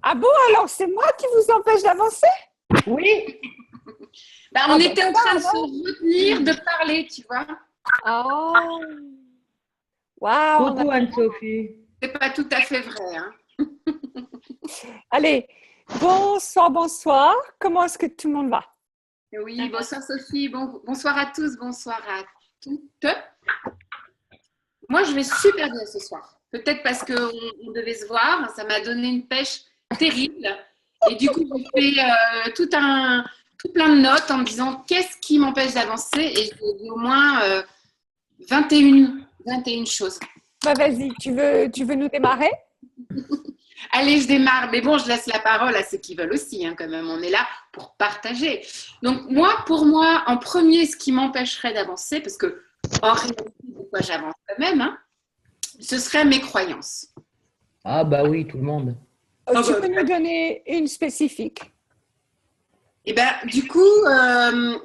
Ah bon, alors c'est moi qui vous empêche d'avancer? Oui. On était en train de se retenir de parler, tu vois. Oh, waouh. Coucou Anne-Sophie. C'est pas tout à fait vrai, hein. Allez, bonsoir, bonsoir. Comment est-ce que tout le monde va? Oui, bonsoir Sophie, bonsoir à tous, bonsoir à toutes. Moi, je vais super bien ce soir. Peut-être parce qu'on devait se voir, ça m'a donné une pêche terrible. Et du coup, j'ai fait tout plein de notes en me disant qu'est-ce qui m'empêche d'avancer. Et j'ai dit au moins 21 choses. Bah, vas-y, tu veux nous démarrer? Allez, je démarre. Mais bon, je laisse la parole à ceux qui veulent aussi, hein, quand même. On est là pour partager. Donc, pour moi, en premier, ce qui m'empêcherait d'avancer, parce que en réalité, pourquoi j'avance quand même, hein, ce serait mes croyances. Ah bah oui, tout le monde. Tu peux nous donner une spécifique? Et du coup,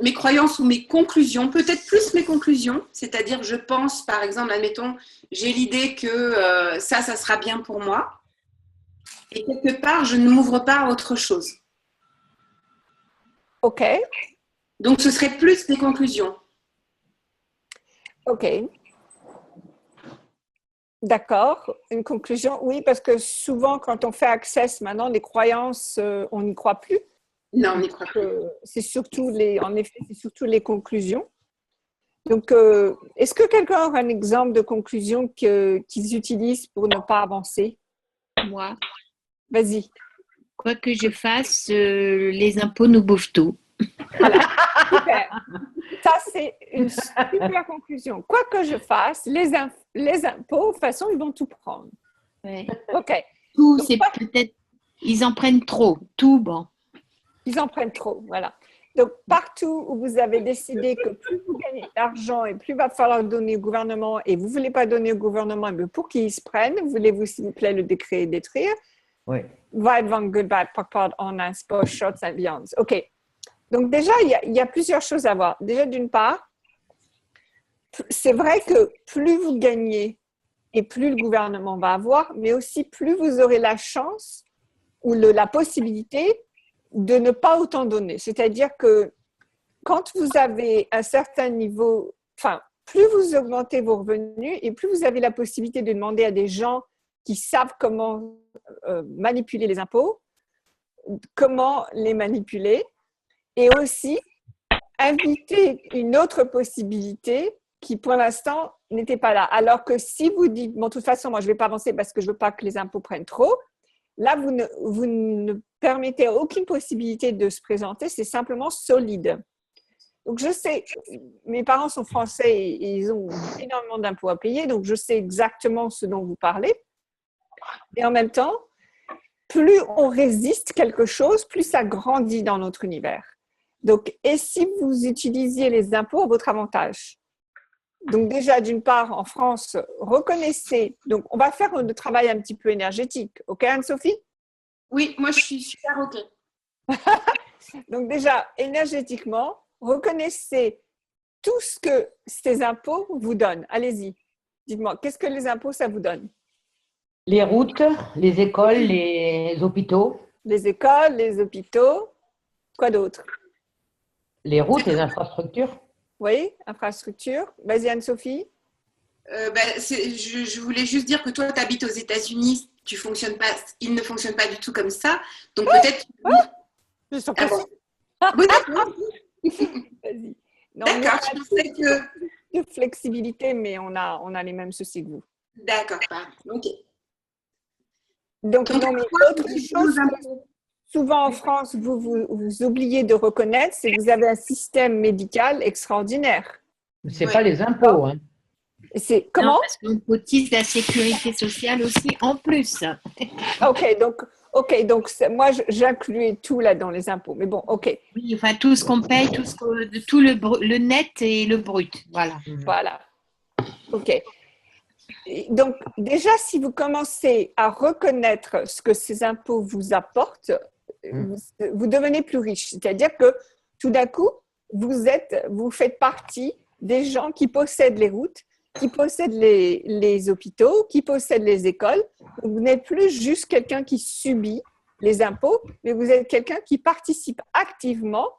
mes croyances ou mes conclusions, peut-être plus mes conclusions, c'est-à-dire je pense, par exemple, admettons, j'ai l'idée que ça sera bien pour moi. Et quelque part, je ne m'ouvre pas à autre chose. Ok. Donc, ce serait plus des conclusions. Ok. D'accord. Une conclusion? Oui, parce que souvent, quand on fait Access, maintenant, les croyances, on n'y croit plus. Non, on n'y croit plus. C'est surtout en effet, c'est surtout les conclusions. Donc, est-ce que quelqu'un aura un exemple de conclusion qu'ils utilisent pour ne pas avancer? Moi, Vas-y. quoi que je fasse, les impôts nous bouffent tout. Voilà. Super. Ça, c'est une super conclusion. Quoi que je fasse, les impôts, de toute façon, ils vont tout prendre. Ouais. OK. Tout, Donc, c'est peut-être, ils en prennent trop. Tout, bon. ils en prennent trop, voilà. Donc, partout où vous avez décidé que plus vous gagnez d'argent et plus il va falloir donner au gouvernement et vous ne voulez pas donner au gouvernement, mais pour qu'ils se prennent, voulez-vous, s'il vous plaît, le décret détruire? Oui. Weit van good bad pakpad online sport shots and beyond. OK. Donc, déjà, il y a plusieurs choses à voir. Déjà, d'une part, c'est vrai que plus vous gagnez et plus le gouvernement va avoir, mais aussi plus vous aurez la chance ou la possibilité de ne pas autant donner. C'est-à-dire que quand vous avez un certain niveau, enfin, plus vous augmentez vos revenus et plus vous avez la possibilité de demander à des gens qui savent comment manipuler les impôts, comment les manipuler, et aussi inviter une autre possibilité qui, pour l'instant, n'était pas là. Alors que si vous dites, bon, de toute façon, moi, je ne vais pas avancer parce que je ne veux pas que les impôts prennent trop, là, vous ne permettez aucune possibilité de se présenter, c'est simplement solide. Donc, je sais, mes parents sont français et ils ont énormément d'impôts à payer, donc je sais exactement ce dont vous parlez. Et en même temps, plus on résiste quelque chose, plus ça grandit dans notre univers. Donc, et si vous utilisiez les impôts à votre avantage? Donc déjà, d'une part, en France, reconnaissez. Donc, on va faire le travail un petit peu énergétique. OK, Anne-Sophie? Oui, moi, je suis super OK. Donc déjà, énergétiquement, reconnaissez tout ce que ces impôts vous donnent. Allez-y. Dites-moi, qu'est-ce que les impôts, ça vous donne? Les routes, les écoles, les hôpitaux. Les écoles, les hôpitaux. Quoi d'autre? Les routes, les infrastructures. Oui, infrastructure. Vas-y, Anne-Sophie. Je voulais juste dire que toi, tu habites aux États-Unis, il ne fonctionne pas du tout comme ça. Donc peut-être. Je suis Ah bon. Vas-y. Non, D'accord, je pensais que. De flexibilité, mais on a les mêmes soucis que vous. D'accord, pardon. OK. Donc non, mais autre chose que souvent en France, vous oubliez de reconnaître, c'est que vous avez un système médical extraordinaire. C'est pas les impôts, hein. C'est comment? Non, parce qu'on cotise la sécurité sociale aussi en plus. OK, donc moi j'incluais tout là dans les impôts, mais bon, OK. Oui, enfin tout ce qu'on paye, tout le net et le brut, voilà. Voilà. OK. Donc, déjà, si vous commencez à reconnaître ce que ces impôts vous apportent, vous devenez plus riche. C'est-à-dire que tout d'un coup, vous faites partie des gens qui possèdent les routes, qui possèdent les hôpitaux, qui possèdent les écoles. Vous n'êtes plus juste quelqu'un qui subit les impôts, mais vous êtes quelqu'un qui participe activement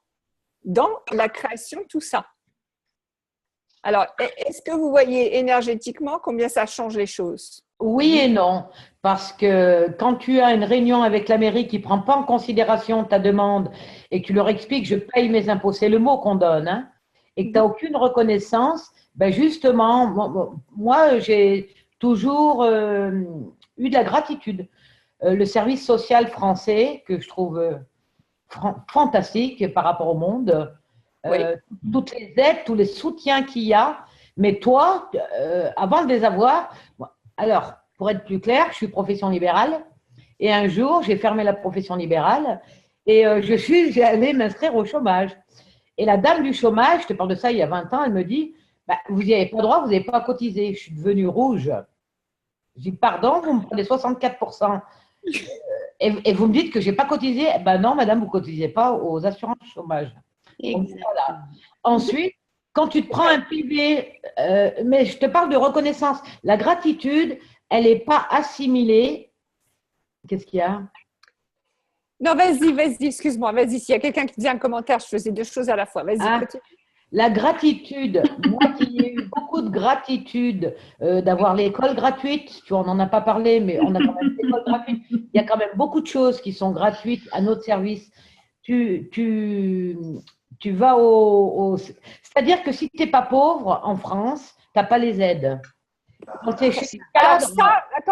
dans la création de tout ça. Alors, est-ce que vous voyez énergétiquement combien ça change les choses? Oui et non, parce que quand tu as une réunion avec la mairie qui ne prend pas en considération ta demande et que tu leur expliques je paye mes impôts, c'est le mot qu'on donne, hein, et que tu n'as aucune reconnaissance, ben justement, moi j'ai toujours eu de la gratitude. Le service social français, que je trouve fantastique par rapport au monde, Oui. toutes les aides, tous les soutiens qu'il y a, mais toi, avant de les avoir, alors, pour être plus clair, je suis profession libérale et un jour, j'ai fermé la profession libérale et j'ai allé m'inscrire au chômage. Et la dame du chômage, je te parle de ça il y a 20 ans, elle me dit bah, vous n'y avez pas droit, vous n'avez pas cotisé. Je suis devenue rouge. Je dis pardon, vous me prenez 64%. Et vous me dites que je n'ai pas cotisé. Ben non, madame, vous ne cotisez pas aux assurances chômage. Donc, voilà. Ensuite, quand tu te prends un PV, mais je te parle de reconnaissance, la gratitude, elle n'est pas assimilée. Qu'est-ce qu'il y a? Non, vas-y, excuse-moi, vas-y. S'il y a quelqu'un qui dit un commentaire, je faisais deux choses à la fois. Vas-y, continue. La gratitude, moi qui ai eu beaucoup de gratitude d'avoir l'école gratuite, tu vois, on n'en a pas parlé, mais on a quand même l'école gratuite. Il y a quand même beaucoup de choses qui sont gratuites à notre service. Tu vas C'est-à-dire que si tu n'es pas pauvre en France, tu n'as pas les aides. Quand tu es chez le cadre,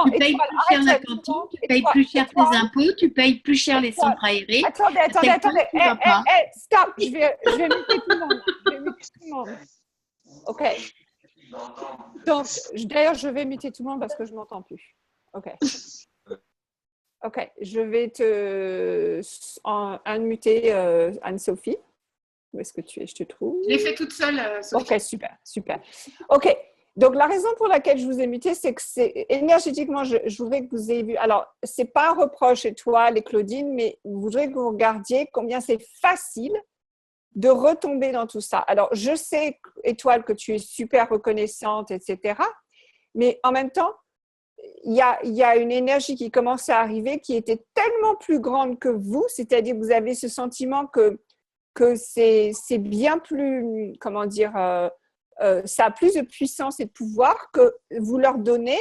tu payes plus cher la cantine, tu payes plus cher tes impôts, tu payes plus cher les centres aérés. Attendez. Stop, je vais muter tout le monde. Je vais muter tout le monde. OK. Donc, d'ailleurs, je vais muter tout le monde parce que je ne m'entends plus. OK. OK, je vais te unmuter Anne-Sophie. Où est-ce que tu es? Je te trouve. Je l'ai fait toute seule, Sophie. OK, super. OK. Donc, la raison pour laquelle je vous ai muté, c'est que énergétiquement, je voudrais que vous ayez vu. Alors, ce n'est pas un reproche, Étoile et Claudine, mais je voudrais que vous regardiez combien c'est facile de retomber dans tout ça. Alors, je sais, Étoile, que tu es super reconnaissante, etc. Mais en même temps, il y a une énergie qui commence à arriver qui était tellement plus grande que vous, c'est-à-dire que vous avez ce sentiment que c'est bien plus, comment dire, ça a plus de puissance et de pouvoir que vous leur donnez,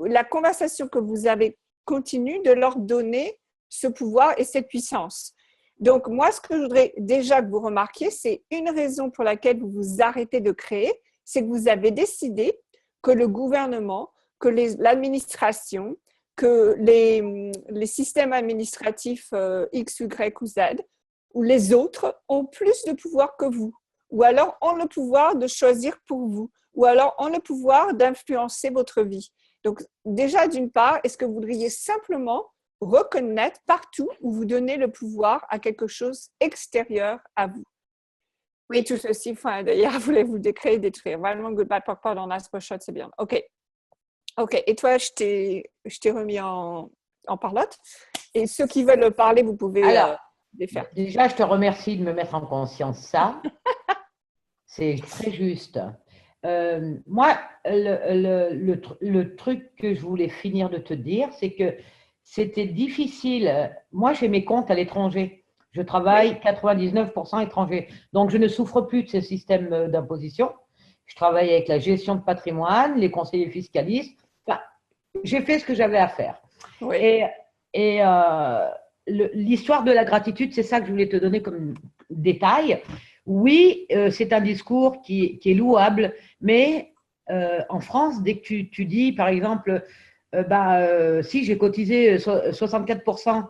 la conversation que vous avez continue de leur donner ce pouvoir et cette puissance. Donc, moi, ce que je voudrais déjà que vous remarquiez, c'est une raison pour laquelle vous vous arrêtez de créer, c'est que vous avez décidé que le gouvernement, que l'administration, que les systèmes administratifs X, Y ou Z, ou les autres ont plus de pouvoir que vous, ou alors ont le pouvoir de choisir pour vous, ou alors ont le pouvoir d'influencer votre vie. Donc, déjà, d'une part, est-ce que vous voudriez simplement reconnaître partout où vous donnez le pouvoir à quelque chose extérieur à vous? Oui, et tout ceci, d'ailleurs, voulez-vous décrire, détruire. Vraiment, goodbye, pop, dans last shot, c'est bien. OK. Et toi, je t'ai remis en parlotte. Et ceux qui veulent parler, vous pouvez les faire. Déjà, je te remercie de me mettre en conscience ça. C'est très juste. Moi, le truc que je voulais finir de te dire, c'est que c'était difficile. Moi, j'ai mes comptes à l'étranger. Je travaille 99% étranger. Donc, je ne souffre plus de ce système d'imposition. Je travaille avec la gestion de patrimoine, les conseillers fiscalistes. Enfin, j'ai fait ce que j'avais à faire. Oui. Et l'histoire de la gratitude, c'est ça que je voulais te donner comme détail. Oui, c'est un discours qui est louable, mais en France, dès que tu dis, par exemple, si j'ai cotisé 64%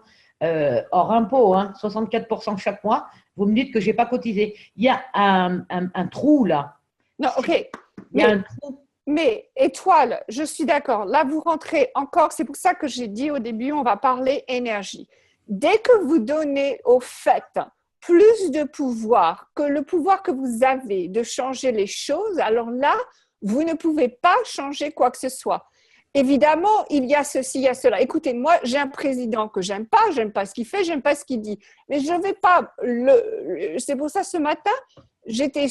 hors impôt, 64% chaque mois, vous me dites que je n'ai pas cotisé. Il y a un trou là. Non, OK. Il y a un trou. Mais Étoile, je suis d'accord. Là, vous rentrez encore. C'est pour ça que j'ai dit au début, on va parler énergie. Dès que vous donnez au fait plus de pouvoir que le pouvoir que vous avez de changer les choses, alors là, vous ne pouvez pas changer quoi que ce soit. Évidemment, il y a ceci, il y a cela. Écoutez, moi, j'ai un président que j'aime pas ce qu'il fait, j'aime pas ce qu'il dit. Mais je vais pas c'est pour ça, ce matin, j'étais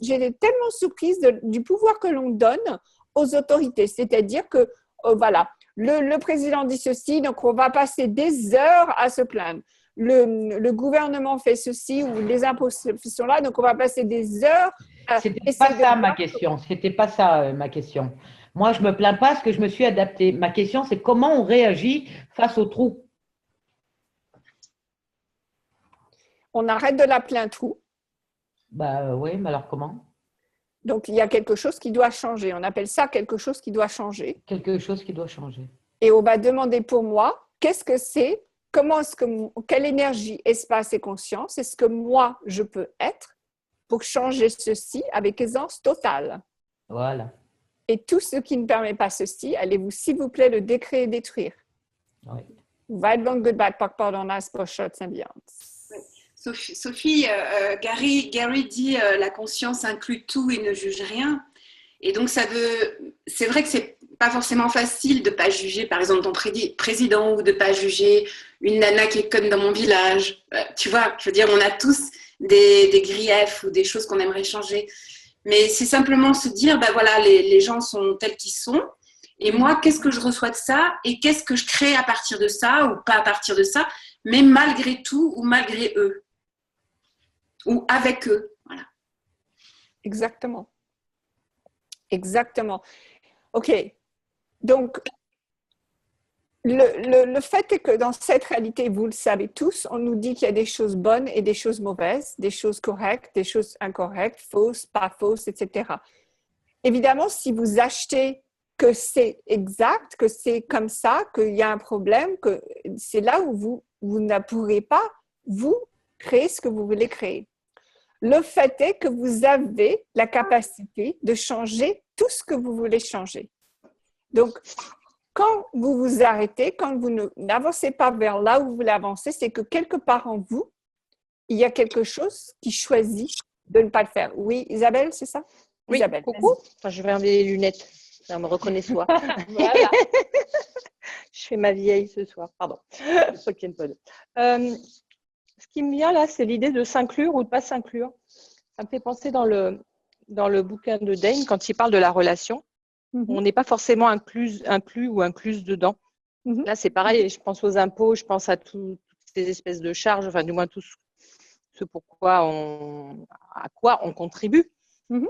tellement surprise du pouvoir que l'on donne aux autorités. C'est-à-dire que, voilà, Le président dit ceci, donc on va passer des heures à se plaindre. Le gouvernement fait ceci ou les impôts sont là, donc on va passer des heures à C'était essayer pas ça de ma voir. question. C'était pas ça ma question. Moi, je me plains pas parce que je me suis adaptée. Ma question, c'est comment on réagit face au trou. On arrête de l'appeler un trou. Bah oui, mais alors comment? Donc, il y a quelque chose qui doit changer. On appelle ça quelque chose qui doit changer. Quelque chose qui doit changer. Et on va demander pour moi, qu'est-ce que c'est? Quelle énergie, espace et conscience est-ce que moi, je peux être pour changer ceci avec aisance totale? Voilà. Et tout ce qui ne permet pas ceci, allez-vous, s'il vous plaît, le décréter et détruire. Oui. Weit long good bad pak pardon nice pour shot symbiance. Sophie, Gary dit la conscience inclut tout et ne juge rien. Et donc, c'est vrai que c'est pas forcément facile de pas juger, par exemple, ton président ou de pas juger une nana qui est conne dans mon village. Tu vois, je veux dire, on a tous des griefs ou des choses qu'on aimerait changer. Mais c'est simplement se dire, ben voilà, les gens sont tels qu'ils sont. Et moi, qu'est-ce que je reçois de ça? Et qu'est-ce que je crée à partir de ça ou pas à partir de ça? Mais malgré tout ou malgré eux. Ou avec eux. Voilà. Exactement. Exactement. OK. Donc, le fait est que dans cette réalité, vous le savez tous, on nous dit qu'il y a des choses bonnes et des choses mauvaises, des choses correctes, des choses incorrectes, fausses, pas fausses, etc. Évidemment, si vous achetez que c'est exact, que c'est comme ça, qu'il y a un problème, que c'est là où vous ne pourrez pas, vous, créer ce que vous voulez créer. Le fait est que vous avez la capacité de changer tout ce que vous voulez changer. Donc, quand vous vous arrêtez, quand vous n'avancez pas vers là où vous voulez avancer, c'est que quelque part en vous, il y a quelque chose qui choisit de ne pas le faire. Oui, Isabelle, c'est ça? Oui, Isabelle, coucou. Enfin, je vais enlever les lunettes. Ça me reconnaît soi. voilà. Je fais ma vieille ce soir. Pardon. Ce qui me vient là, c'est l'idée de s'inclure ou de ne pas s'inclure. Ça me fait penser dans le bouquin de Dane, quand il parle de la relation, on n'est pas forcément inclus ou incluse dedans. Là, c'est pareil, je pense aux impôts, je pense à toutes ces espèces de charges, enfin du moins tout ce à quoi on contribue. Je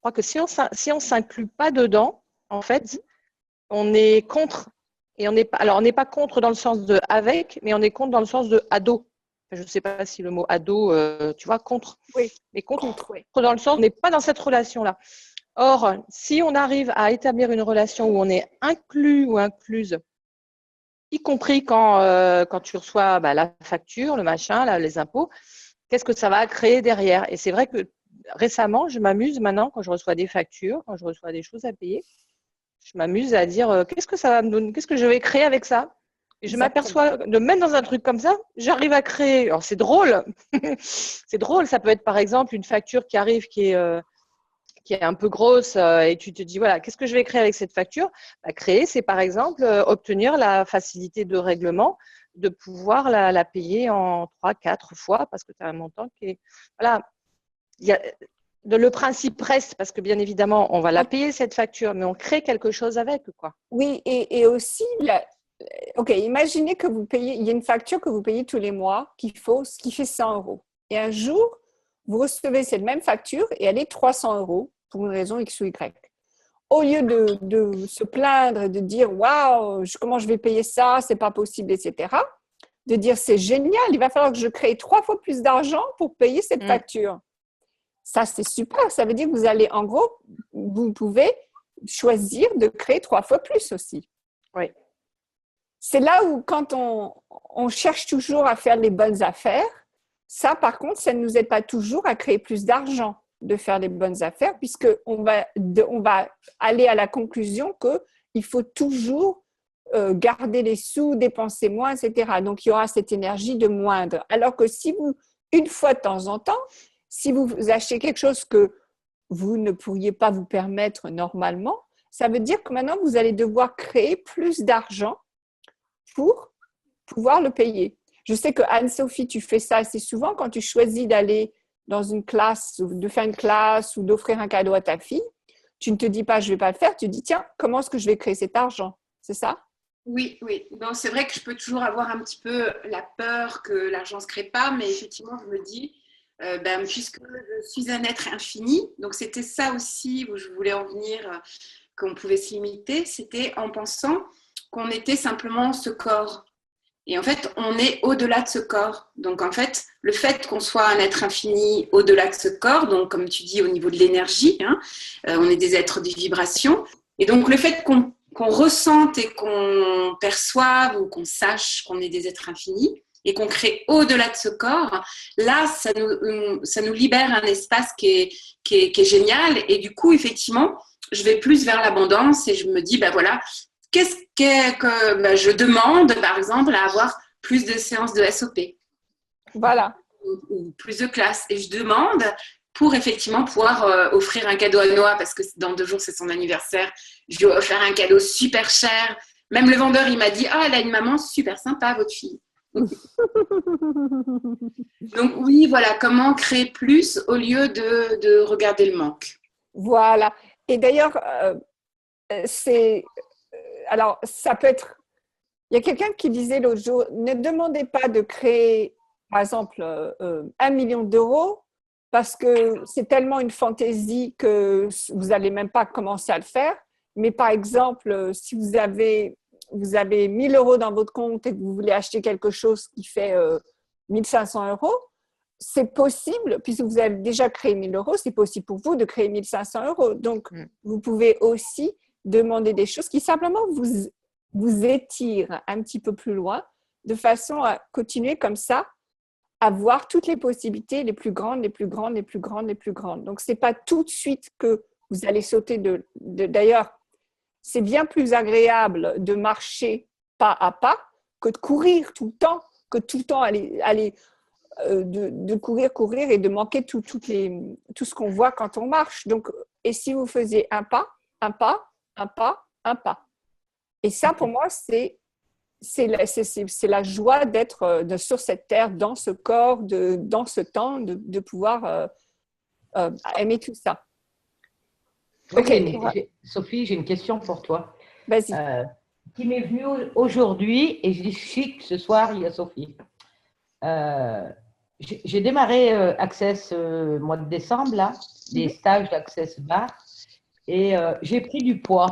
crois que si on s'inclut pas dedans, en fait, on est contre. Et on n'est pas contre dans le sens de avec, mais on est contre dans le sens de ado. Je ne sais pas si le mot ado, tu vois, contre. Oui. Mais contre Oui. dans le sens, on n'est pas dans cette relation-là. Or, si on arrive à établir une relation où on est inclus ou incluse, y compris quand tu reçois la facture, le machin, les impôts, qu'est-ce que ça va créer derrière? Et c'est vrai que récemment, je m'amuse maintenant quand je reçois des factures, quand je reçois des choses à payer, je m'amuse à dire qu'est-ce que ça va me donner, qu'est-ce que je vais créer avec ça? Et je m'aperçois de mettre dans un truc comme ça, j'arrive à créer. Alors c'est drôle, c'est drôle. Ça peut être par exemple une facture qui arrive qui est un peu grosse et tu te dis voilà, qu'est-ce que je vais créer avec cette facture? Créer, c'est par exemple obtenir la facilité de règlement, de pouvoir la payer en 3-4 fois parce que tu as un montant qui est voilà. Le principe reste parce que bien évidemment, on va la payer cette facture, mais on crée quelque chose avec, quoi. Oui, et aussi, OK, imaginez que vous payez, il y a une facture que vous payez tous les mois qui fait 100 €. Et un jour, vous recevez cette même facture et elle est 300 € pour une raison X ou Y. Au lieu de se plaindre, de dire « Waouh, comment je vais payer ça, c'est pas possible, etc. », de dire « C'est génial, il va falloir que je crée 3 fois plus d'argent pour payer cette facture. » Ça, c'est super. Ça veut dire que vous allez, en gros, vous pouvez choisir de créer 3 fois plus aussi. Oui. C'est là où, quand on cherche toujours à faire les bonnes affaires, ça, par contre, ça ne nous aide pas toujours à créer plus d'argent de faire les bonnes affaires, puisqu'on va aller à la conclusion qu'il faut toujours garder les sous, dépenser moins, etc. Donc, il y aura cette énergie de moindre. Alors que si vous, une fois de temps en temps, si vous achetez quelque chose que vous ne pourriez pas vous permettre normalement, ça veut dire que maintenant, vous allez devoir créer plus d'argent pour pouvoir le payer. Je sais que Anne-Sophie, tu fais ça assez souvent quand tu choisis d'aller dans une classe, ou de faire une classe ou d'offrir un cadeau à ta fille. tu ne te dis pas, je ne vais pas le faire, tu te dis, tiens, comment est-ce que je vais créer cet argent? C'est ça? Oui, oui. Bon, c'est vrai que je peux toujours avoir un petit peu la peur que l'argent ne se crée pas, mais effectivement, je me dis, puisque je suis un être infini, donc c'était ça aussi où je voulais en venir, qu'on pouvait se limiter, c'était en pensant qu'on était simplement ce corps. Et en fait, on est au-delà de ce corps. Donc, en fait, le fait qu'on soit un être infini au-delà de ce corps, donc comme tu dis, au niveau de l'énergie, hein, on est des êtres de vibration. Et donc, le fait qu'on ressente et qu'on perçoive ou qu'on sache qu'on est des êtres infinis et qu'on crée au-delà de ce corps, là, ça nous libère un espace qui est génial. Et du coup, effectivement, je vais plus vers l'abondance et je me dis, voilà, qu'est-ce que je demande, par exemple, à avoir plus de séances de SOP. Voilà. Ou plus de classes. Et je demande pour effectivement pouvoir offrir un cadeau à Noah, parce que dans 2 jours, c'est son anniversaire. Je lui ai offert un cadeau super cher. Même le vendeur, il m'a dit, elle a une maman super sympa, votre fille. Donc oui, voilà, comment créer plus au lieu de regarder le manque. Voilà. Et d'ailleurs, alors, ça peut être… Il y a quelqu'un qui disait l'autre jour, ne demandez pas de créer, par exemple, 1 million d'euros parce que c'est tellement une fantaisie que vous n'allez même pas commencer à le faire. Mais par exemple, si vous avez 1 000 euros dans votre compte et que vous voulez acheter quelque chose qui fait 1 500 euros, c'est possible, puisque vous avez déjà créé 1 000 euros, c'est possible pour vous de créer 1 500 euros. Donc, vous pouvez aussi demander des choses qui simplement vous étirent un petit peu plus loin, de façon à continuer comme ça, à voir toutes les possibilités les plus grandes, les plus grandes, les plus grandes, les plus grandes. Donc, ce n'est pas tout de suite que vous allez sauter D'ailleurs, c'est bien plus agréable de marcher pas à pas que de courir tout le temps, aller de courir et de manquer tout ce qu'on voit quand on marche. Donc, et si vous faisiez un pas, un pas, un pas, un pas. Et ça, pour moi, c'est la joie d'être sur cette terre, dans ce corps, dans ce temps, de pouvoir aimer tout ça. Sophie, j'ai une question pour toi. Vas-y. Qui m'est venue aujourd'hui, et je dis chic, ce soir, il y a Sophie. J'ai démarré Access mois de décembre, là, des stages d'Access Bar, et j'ai pris du poids.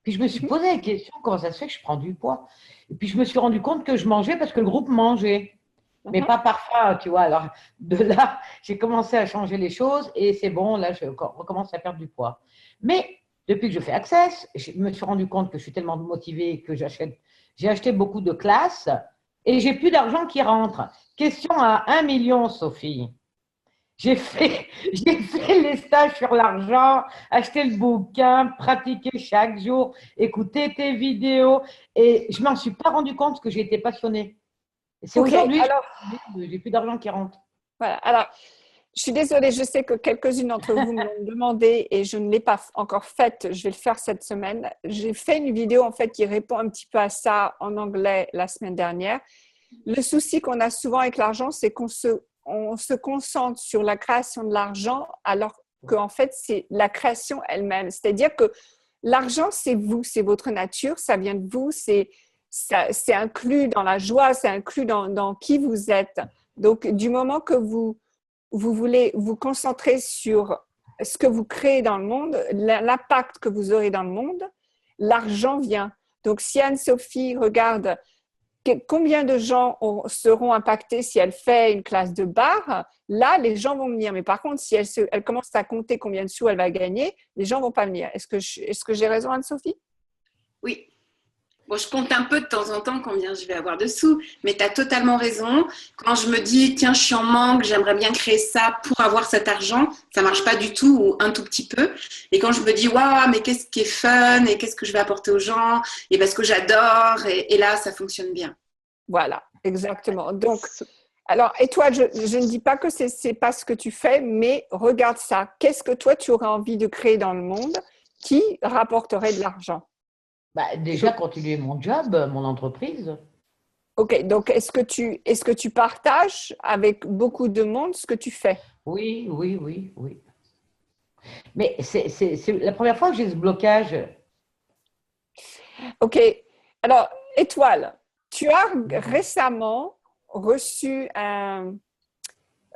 Puis je me suis posé la question, comment ça se fait que je prends du poids? Et puis je me suis rendu compte que je mangeais parce que le groupe mangeait, mais pas par faim, tu vois. Alors de là, j'ai commencé à changer les choses et c'est bon, là, je recommence à perdre du poids. Mais depuis que je fais Access, je me suis rendu compte que je suis tellement motivée que j'ai acheté beaucoup de classes et j'ai plus d'argent qui rentre. Question à 1 million, Sophie. J'ai fait les stages sur l'argent, acheté le bouquin, pratiqué chaque jour, écouté tes vidéos et je ne m'en suis pas rendu compte que j'étais passionnée. C'est aujourd'hui que j'ai plus d'argent qui rentre. Voilà. Alors, je suis désolée, je sais que quelques-unes d'entre vous me l'ont demandé et je ne l'ai pas encore faite. Je vais le faire cette semaine. J'ai fait une vidéo en fait qui répond un petit peu à ça en anglais la semaine dernière. Le souci qu'on a souvent avec l'argent, c'est qu'on se concentre sur la création de l'argent alors qu'en fait, c'est la création elle-même. C'est-à-dire que l'argent, c'est vous, c'est votre nature, ça vient de vous, c'est inclus dans la joie, c'est inclus dans qui vous êtes. Donc, du moment que vous voulez vous concentrer sur ce que vous créez dans le monde, l'impact que vous aurez dans le monde, l'argent vient. Donc, si Anne-Sophie regarde combien de gens seront impactés si elle fait une classe de bar, là, les gens vont venir. Mais par contre, si elle commence à compter combien de sous elle va gagner, les gens ne vont pas venir. Est-ce que j'ai raison, Anne-Sophie? Oui. Bon, je compte un peu de temps en temps combien je vais avoir de sous, mais tu as totalement raison. Quand je me dis, tiens, je suis en manque, j'aimerais bien créer ça pour avoir cet argent, ça ne marche pas du tout ou un tout petit peu. Et quand je me dis, waouh, mais qu'est-ce qui est fun et qu'est-ce que je vais apporter aux gens et parce que j'adore, et là, ça fonctionne bien. Voilà, exactement. Donc, alors, et toi, je ne dis pas que ce n'est pas ce que tu fais, mais regarde ça. Qu'est-ce que toi, tu aurais envie de créer dans le monde qui rapporterait de l'argent? Déjà, continuer mon job, mon entreprise. Ok, donc est-ce que tu partages avec beaucoup de monde ce que tu fais? Oui. Mais c'est la première fois que j'ai ce blocage. OK. Alors, Étoile, tu as récemment reçu on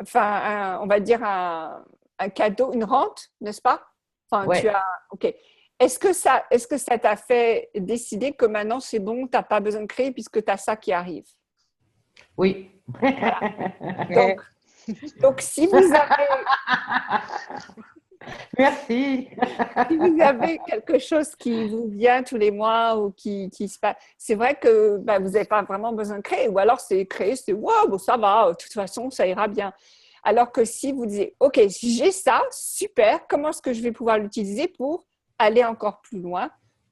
va dire un cadeau, une rente, n'est-ce pas? Enfin, Ouais. OK. Est-ce que ça t'a fait décider que maintenant c'est bon, tu n'as pas besoin de créer puisque tu as ça qui arrive? Oui. Donc, donc si vous avez Merci. si vous avez quelque chose qui vous vient tous les mois ou qui se passe, c'est vrai que vous n'avez pas vraiment besoin de créer. Ou alors, c'est créer, c'est wow, bon, ça va, de toute façon, ça ira bien. Alors que si vous disiez, OK, j'ai ça, super, comment est-ce que je vais pouvoir l'utiliser pour aller encore plus loin,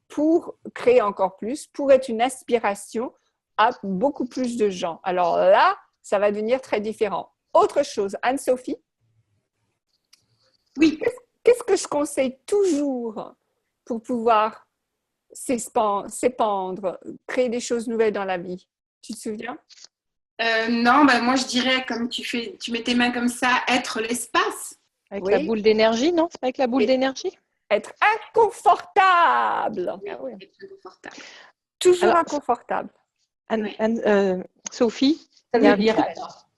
pour créer encore plus, pour être une aspiration à beaucoup plus de gens. Alors là, ça va devenir très différent. Autre chose, Anne-Sophie? Oui. Qu'est-ce que je conseille toujours pour pouvoir s'épandre, créer des choses nouvelles dans la vie? Tu te souviens? Non, moi je dirais, comme tu mets tes mains comme ça, être l'espace. Avec Oui. la boule d'énergie, non? C'est pas avec la boule Et- d'énergie? Être inconfortable. Oui, Ah oui. être inconfortable. Toujours Alors, inconfortable. Sophie, Ça il y a veut un dire, truc. alors,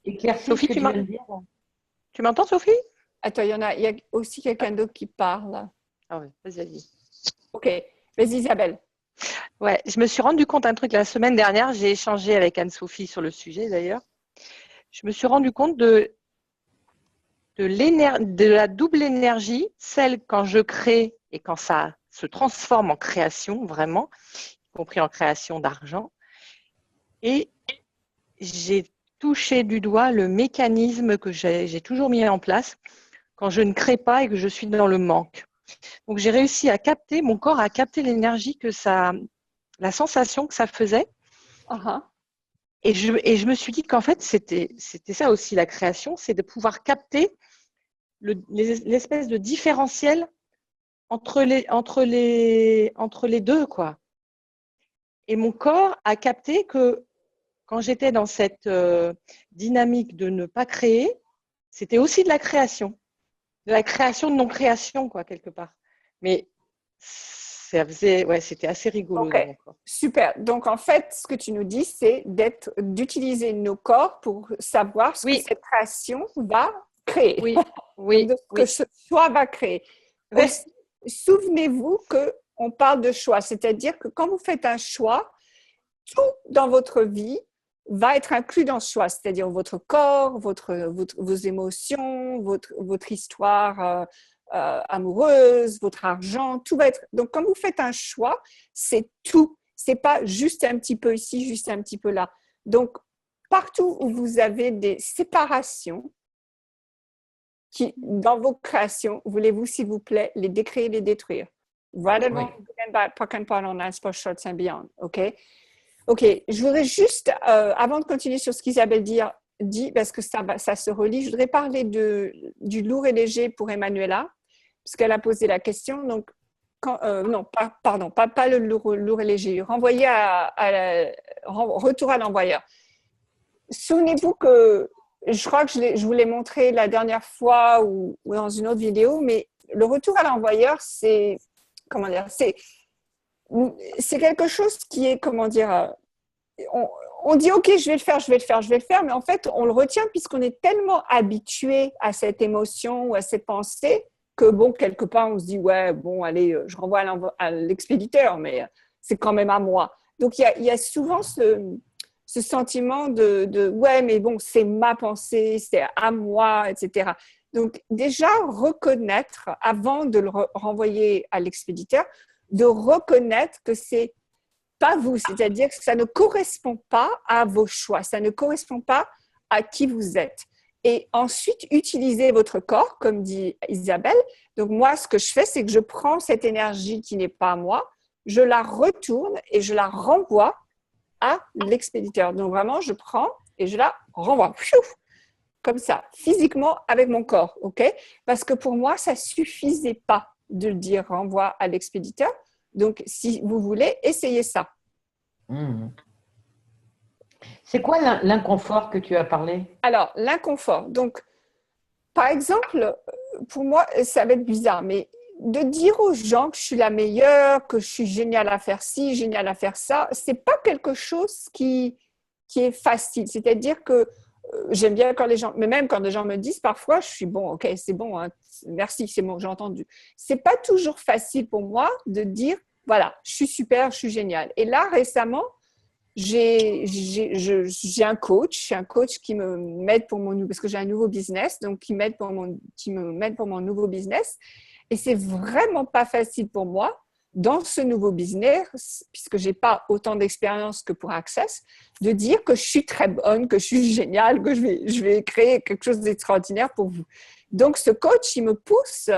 éclaircis ce Sophie, que tu viens de dire. tu m'entends, Sophie? Attends, il y a aussi quelqu'un d'autre qui parle. Ah ouais, vas-y. OK. Vas-y, Isabelle. Ouais, je me suis rendu compte d'un truc la semaine dernière. J'ai échangé avec Anne-Sophie sur le sujet d'ailleurs. Je me suis rendu compte de la double énergie, celle quand je crée et quand ça se transforme en création, vraiment, y compris en création d'argent. Et j'ai touché du doigt le mécanisme que j'ai toujours mis en place quand je ne crée pas et que je suis dans le manque. Donc j'ai réussi à capter, mon corps a capté l'énergie que ça, la sensation que ça faisait. Uh-huh. Et je me suis dit qu'en fait, c'était ça aussi la création, c'est de pouvoir capter l'espèce de différentiel entre les deux, quoi. Et mon corps a capté que quand j'étais dans cette dynamique de ne pas créer, c'était aussi de la création de non-création, quoi, quelque part. Mais c'était assez rigolo OK. dans mon corps. Super. Donc, en fait, ce que tu nous dis, c'est d'utiliser nos corps pour savoir ce que Oui. cette création va créer. Oui, Donc, oui, de ce que oui. ce choix va créer. Ouais. Aussi, souvenez-vous qu'on parle de choix, c'est-à-dire que quand vous faites un choix, tout dans votre vie va être inclus dans ce choix, c'est-à-dire votre corps, vos émotions, votre histoire amoureuse, votre argent, tout va être. Donc, quand vous faites un choix, c'est tout. C'est pas juste un petit peu ici, juste un petit peu là. Donc, partout où vous avez des séparations, dans vos créations, voulez-vous, s'il vous plaît, les décrire et les détruire? Right and wrong, good and bad, POC and POD, online, sports, shorts and beyond. OK? OK. Je voudrais juste, avant de continuer sur ce qu'Isabelle dit, parce que ça se relie, je voudrais parler du lourd et léger pour Emmanuela, puisqu'elle a posé la question. Donc, non, pas le lourd et léger. Retour à l'envoyeur. Souvenez-vous que je crois que je vous l'ai montré la dernière fois ou dans une autre vidéo, mais le retour à l'envoyeur, c'est quelque chose qui est, on dit ok, je vais le faire, mais en fait, on le retient puisqu'on est tellement habitué à cette émotion ou à cette pensée que bon, quelque part, on se dit ouais, bon, allez, je renvoie à l'expéditeur, mais c'est quand même à moi. Donc, il y a souvent ce sentiment de ouais, mais bon, c'est ma pensée, c'est à moi, etc. Donc, déjà, reconnaître, avant de le renvoyer à l'expéditeur, de reconnaître que c'est pas vous, c'est-à-dire que ça ne correspond pas à vos choix, ça ne correspond pas à qui vous êtes. Et ensuite, utilisez votre corps, comme dit Isabelle. Donc, moi, ce que je fais, c'est que je prends cette énergie qui n'est pas moi, je la retourne et je la renvoie à l'expéditeur. Donc, vraiment, je prends et je la renvoie. Comme ça, physiquement, avec mon corps. OK? Parce que pour moi, ça ne suffisait pas de le dire renvoi à l'expéditeur. Donc, si vous voulez, essayez ça. C'est quoi l'inconfort que tu as parlé? Alors, l'inconfort. Donc, par exemple, pour moi, ça va être bizarre, mais de dire aux gens que je suis la meilleure, que je suis géniale à faire ci, géniale à faire ça, c'est pas quelque chose qui est facile. C'est-à-dire que j'aime bien quand les gens, mais même quand les gens me disent parfois, je suis bon, ok, c'est bon, hein, merci, c'est bon, j'ai entendu. C'est pas toujours facile pour moi de dire, voilà, je suis super, je suis géniale. Et là, récemment, j'ai un coach qui m'aide pour mon, parce que j'ai un nouveau business, donc qui me m'aide pour mon nouveau business. Et c'est vraiment pas facile pour moi dans ce nouveau business, puisque j'ai pas autant d'expérience que pour Access, de dire que je suis très bonne, que je suis géniale, que je vais créer quelque chose d'extraordinaire pour vous. Donc, ce coach, il me pousse.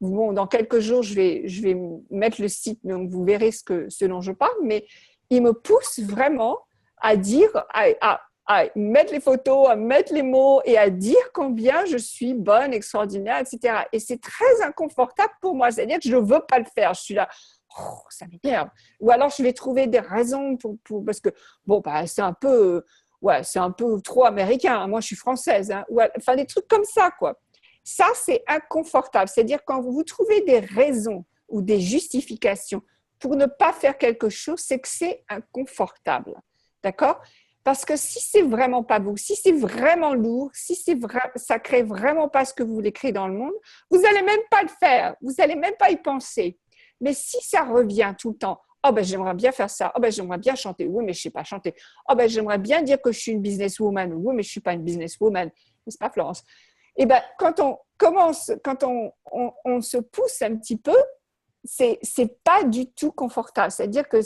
Bon, dans quelques jours, je vais mettre le site, donc vous verrez ce dont je parle, mais il me pousse vraiment à dire, à mettre les photos, à mettre les mots et à dire combien je suis bonne, extraordinaire, etc. Et c'est très inconfortable pour moi. C'est-à-dire que je ne veux pas le faire. Je suis là, oh, ça m'énerve. Ou alors, je vais trouver des raisons parce que, bon, bah, c'est un peu trop américain. Moi, je suis française. Hein. Enfin, des trucs comme ça, quoi. Ça, c'est inconfortable. C'est-à-dire quand vous trouvez des raisons ou des justifications pour ne pas faire quelque chose, c'est que c'est inconfortable. D'accord ? Parce que si c'est vraiment pas vous, si c'est vraiment lourd, si ça crée vraiment pas ce que vous voulez créer dans le monde, vous n'allez même pas le faire, vous n'allez même pas y penser. Mais si ça revient tout le temps, oh ben j'aimerais bien faire ça, oh ben j'aimerais bien chanter, oui mais je sais pas chanter, oh ben j'aimerais bien dire que je suis une businesswoman, oui mais je suis pas une businesswoman, n'est-ce pas Florence? Et ben quand on commence, quand on se pousse un petit peu, c'est pas du tout confortable. C'est-à-dire que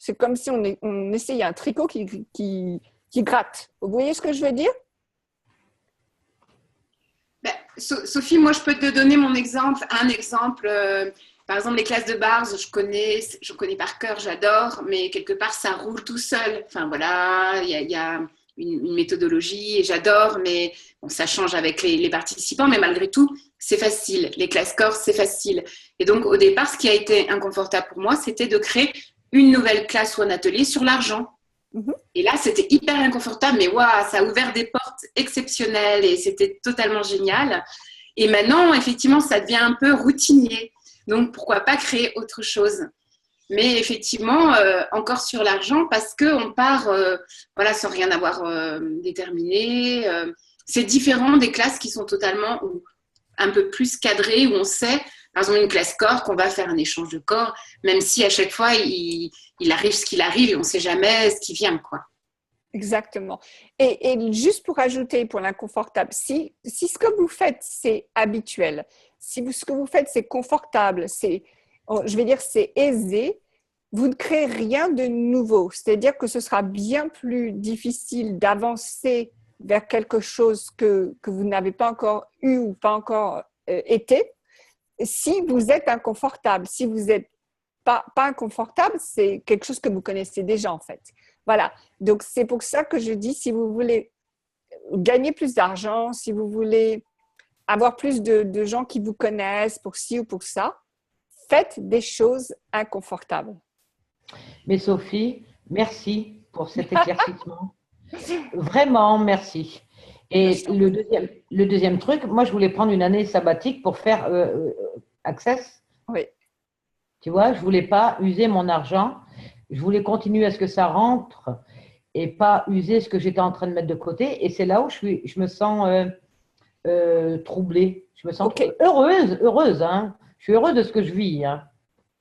c'est comme si on essayait un tricot qui gratte. Vous voyez ce que je veux dire? Ben, Sophie, moi, je peux te donner un exemple. Par exemple, les classes de bars, je connais par cœur, j'adore, mais quelque part, ça roule tout seul. Enfin, voilà, il y a une méthodologie et j'adore, mais bon, ça change avec les participants, mais malgré tout, c'est facile. Les classes corps, c'est facile. Et donc, au départ, ce qui a été inconfortable pour moi, c'était de créer une nouvelle classe ou un atelier sur l'argent. Et là, c'était hyper inconfortable, mais waouh, ça a ouvert des portes exceptionnelles et c'était totalement génial. Et maintenant, effectivement, ça devient un peu routinier. Donc, pourquoi pas créer autre chose? Mais effectivement, encore sur l'argent, parce qu'on part voilà, sans rien avoir déterminé. C'est différent des classes qui sont totalement un peu plus cadrées, où on sait, par exemple, une classe corps, qu'on va faire un échange de corps, même si à chaque fois, il arrive ce qu'il arrive et on ne sait jamais ce qui vient, quoi. Exactement. Et juste pour ajouter, pour l'inconfortable, si ce que vous faites, c'est habituel, ce que vous faites, c'est confortable, je vais dire, c'est aisé, vous ne créez rien de nouveau. C'est-à-dire que ce sera bien plus difficile d'avancer vers quelque chose que vous n'avez pas encore eu ou pas encore été, si vous êtes inconfortable. Si vous n'êtes pas inconfortable, c'est quelque chose que vous connaissez déjà, en fait. Voilà. Donc, c'est pour ça que je dis, si vous voulez gagner plus d'argent, si vous voulez avoir plus de gens qui vous connaissent pour ci ou pour ça, faites des choses inconfortables. Mais Sophie, merci pour cet éclaircissement. Vraiment, merci. Et le deuxième truc, moi, je voulais prendre une année sabbatique pour faire Access. Oui. Tu vois, je ne voulais pas user mon argent. Je voulais continuer à ce que ça rentre et pas user ce que j'étais en train de mettre de côté. Et c'est là où je me sens troublée. Je me sens heureuse. Hein. Je suis heureuse de ce que je vis, hein.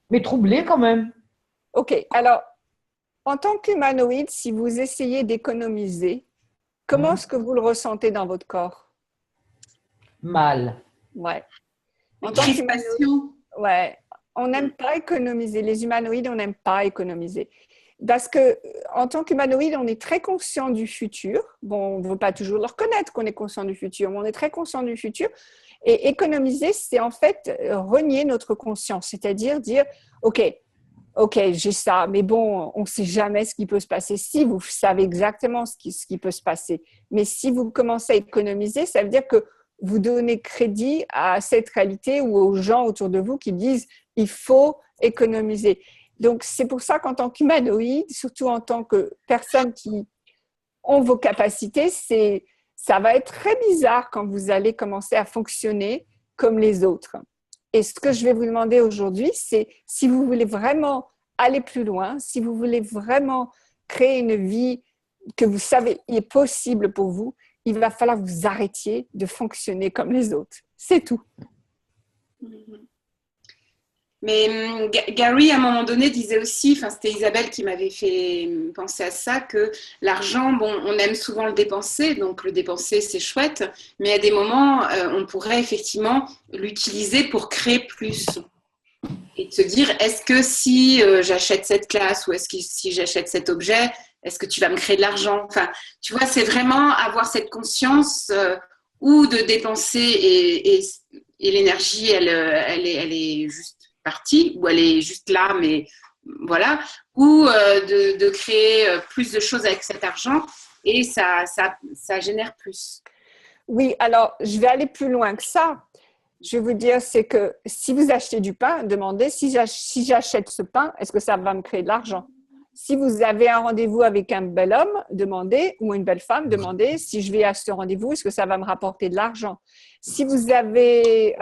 Mais troublée quand même. OK. Alors, en tant qu'humanoïde, si vous essayez d'économiser, comment est-ce que vous le ressentez dans votre corps? Mal. Ouais. En tant qu'humanoïde, ouais. On n'aime pas économiser. Les humanoïdes, on n'aime pas économiser. Parce que, en tant qu'humanoïde, on est très conscient du futur. Bon, on ne veut pas toujours le reconnaître qu'on est conscient du futur, mais on est très conscient du futur. Et économiser, c'est en fait renier notre conscience. C'est-à-dire dire, OK, j'ai ça, mais bon, on ne sait jamais ce qui peut se passer. Si vous savez exactement ce qui peut se passer, mais si vous commencez à économiser, ça veut dire que vous donnez crédit à cette réalité ou aux gens autour de vous qui disent il faut économiser. Donc, c'est pour ça qu'en tant qu'humanoïde, surtout en tant que personne qui ont vos capacités, c'est ça va être très bizarre quand vous allez commencer à fonctionner comme les autres. Et ce que je vais vous demander aujourd'hui, c'est si vous voulez vraiment aller plus loin, si vous voulez vraiment créer une vie que vous savez est possible pour vous, il va falloir que vous arrêtiez de fonctionner comme les autres. C'est tout. Mais Gary, à un moment donné, disait aussi, enfin c'était Isabelle qui m'avait fait penser à ça, que l'argent, bon, on aime souvent le dépenser, donc le dépenser c'est chouette, mais à des moments, on pourrait effectivement l'utiliser pour créer plus. Et de se dire, est-ce que si j'achète cette classe ou est-ce que si j'achète cet objet, est-ce que tu vas me créer de l'argent? Enfin, tu vois, c'est vraiment avoir cette conscience ou de dépenser et l'énergie, elle est juste partie, ou elle est juste là, mais voilà, ou de créer plus de choses avec cet argent et ça génère plus. Oui, alors je vais aller plus loin que ça. Je vais vous dire, c'est que si vous achetez du pain, demandez si j'achète ce pain, est-ce que ça va me créer de l'argent? Si vous avez un rendez-vous avec un bel homme, demandez, ou une belle femme, demandez si je vais à ce rendez-vous, est-ce que ça va me rapporter de l'argent? Si vous avez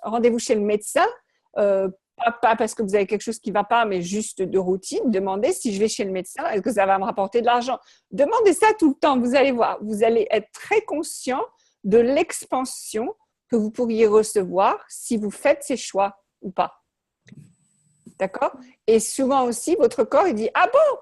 rendez-vous chez le médecin, pas parce que vous avez quelque chose qui ne va pas, mais juste de routine, demandez si je vais chez le médecin, est-ce que ça va me rapporter de l'argent? Demandez ça tout le temps, vous allez voir, vous allez être très conscient de l'expansion que vous pourriez recevoir si vous faites ces choix ou pas. D'accord? Et souvent aussi, votre corps, il dit « Ah bon?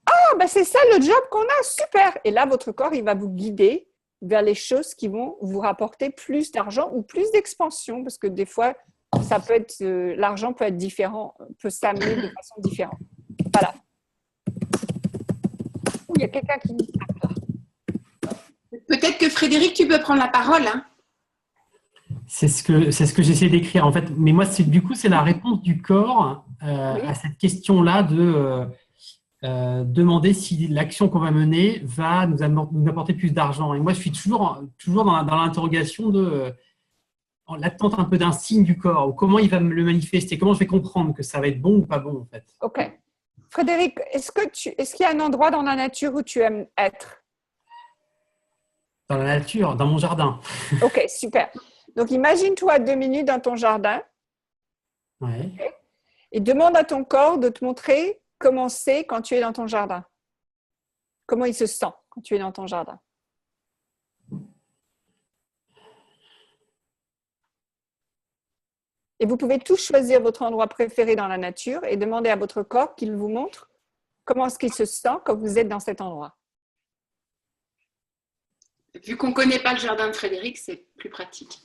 Ah, ben c'est ça le job qu'on a, super! » Et là, votre corps, il va vous guider vers les choses qui vont vous rapporter plus d'argent ou plus d'expansion, parce que des fois, ça peut être, l'argent peut être différent, peut s'amener de façon différente. Voilà. Il y a quelqu'un qui me tape là. Peut-être que Frédéric, tu peux prendre la parole, hein. C'est ce que j'essaie d'écrire en fait. Mais moi, du coup, c'est la réponse du corps Oui. à cette question-là de demander si l'action qu'on va mener va nous apporter plus d'argent. Et moi, je suis toujours dans l'interrogation de l'attente un peu d'un signe du corps, ou comment il va me le manifester, comment je vais comprendre que ça va être bon ou pas bon en fait. Ok. Frédéric, est-ce qu'il y a un endroit dans la nature où tu aimes être? Dans la nature, dans mon jardin. Ok, super. Donc, imagine-toi 2 minutes dans ton jardin. Ouais. Okay, et demande à ton corps de te montrer comment c'est quand tu es dans ton jardin. Comment il se sent quand tu es dans ton jardin. Et vous pouvez tous choisir votre endroit préféré dans la nature et demander à votre corps qu'il vous montre comment est-ce qu'il se sent quand vous êtes dans cet endroit. Vu qu'on ne connaît pas le jardin de Frédéric, c'est plus pratique.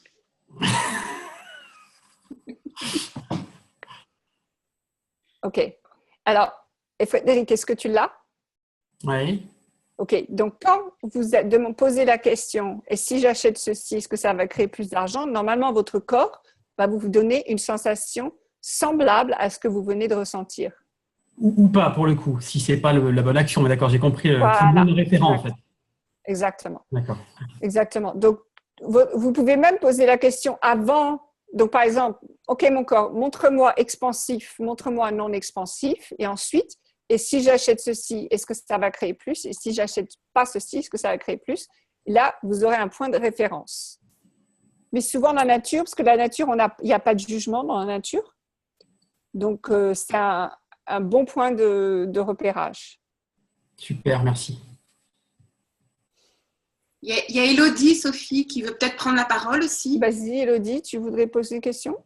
Ok. Alors, et Frédéric, est-ce que tu l'as? Oui. Ok. Donc, quand vous êtes posez la question, et si j'achète ceci, est-ce que ça va créer plus d'argent? Normalement, votre corps va vous donner une sensation semblable à ce que vous venez de ressentir. Ou pas, pour le coup, si ce n'est pas la bonne action. Mais d'accord, j'ai compris. Voilà. C'est le bon référent, en fait. Exactement. D'accord. Exactement. Donc, vous pouvez même poser la question avant. Donc, par exemple, OK, mon corps, montre-moi expansif, montre-moi non expansif. Et ensuite, et si j'achète ceci, est-ce que ça va créer plus? Et si j'achète pas ceci, est-ce que ça va créer plus? Là, vous aurez un point de référence. Mais souvent, dans la nature, parce que la nature, il n'y a pas de jugement dans la nature. Donc, c'est un bon point de repérage. Super, merci. Il y a Élodie, Sophie, qui veut peut-être prendre la parole aussi. Vas-y, Élodie, tu voudrais poser une question?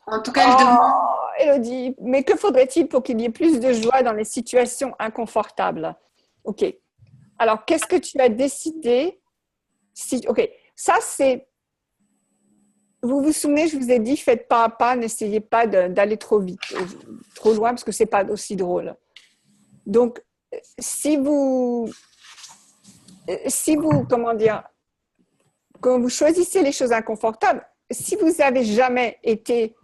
En tout cas, elle demande. Élodie, mais que faudrait-il pour qu'il y ait plus de joie dans les situations inconfortables? OK. Alors, qu'est-ce que tu as décidé? OK, ça c'est… Vous vous souvenez, je vous ai dit, faites pas à pas, n'essayez pas d'aller trop vite, trop loin, parce que c'est pas aussi drôle. Donc, si vous, comment dire, quand vous choisissez les choses inconfortables, si vous n'avez jamais été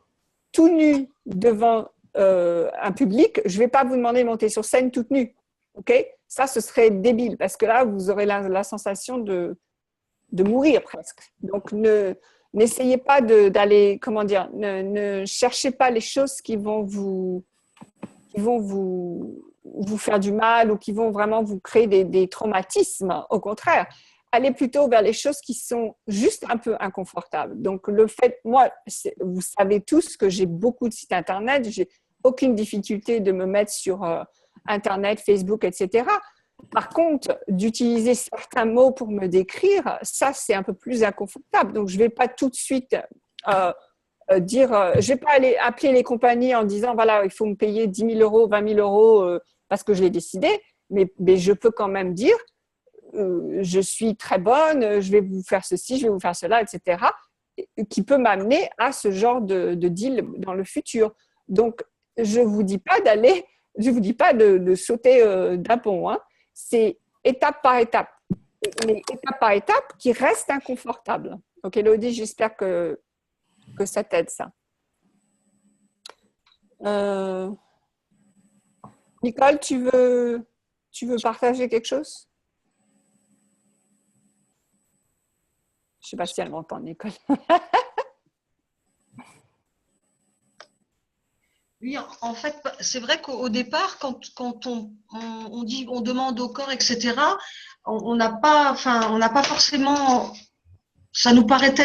tout nu devant un public, je ne vais pas vous demander de monter sur scène toute nue. OK? Ça, ce serait débile, parce que là, vous aurez la sensation de mourir presque. Donc, n'essayez pas d'aller, comment dire, ne cherchez pas les choses qui vont vous vous faire du mal ou qui vont vraiment vous créer des traumatismes. Au contraire, allez plutôt vers les choses qui sont juste un peu inconfortables. Donc, le fait, moi, vous savez tous que j'ai beaucoup de sites Internet, j'ai aucune difficulté de me mettre sur Internet, Facebook, etc. Par contre, d'utiliser certains mots pour me décrire, ça, c'est un peu plus inconfortable. Donc, je ne vais pas tout de suite dire, je ne vais pas aller appeler les compagnies en disant, voilà, il faut me payer 10 000 euros, 20 000 euros parce que je l'ai décidé, mais je peux quand même dire, je suis très bonne, je vais vous faire ceci, je vais vous faire cela, etc., qui peut m'amener à ce genre de deal dans le futur. Donc, je ne vous dis pas de sauter d'un pont, hein. C'est étape par étape, mais étape par étape qui reste inconfortable. Donc, Élodie, j'espère que ça t'aide, ça. Nicole, tu veux partager quelque chose? Je ne sais pas si elle m'entend, Nicole. Oui, en fait, c'est vrai qu'au départ, quand on dit, on demande au corps, etc., on n'a pas forcément, ça nous paraît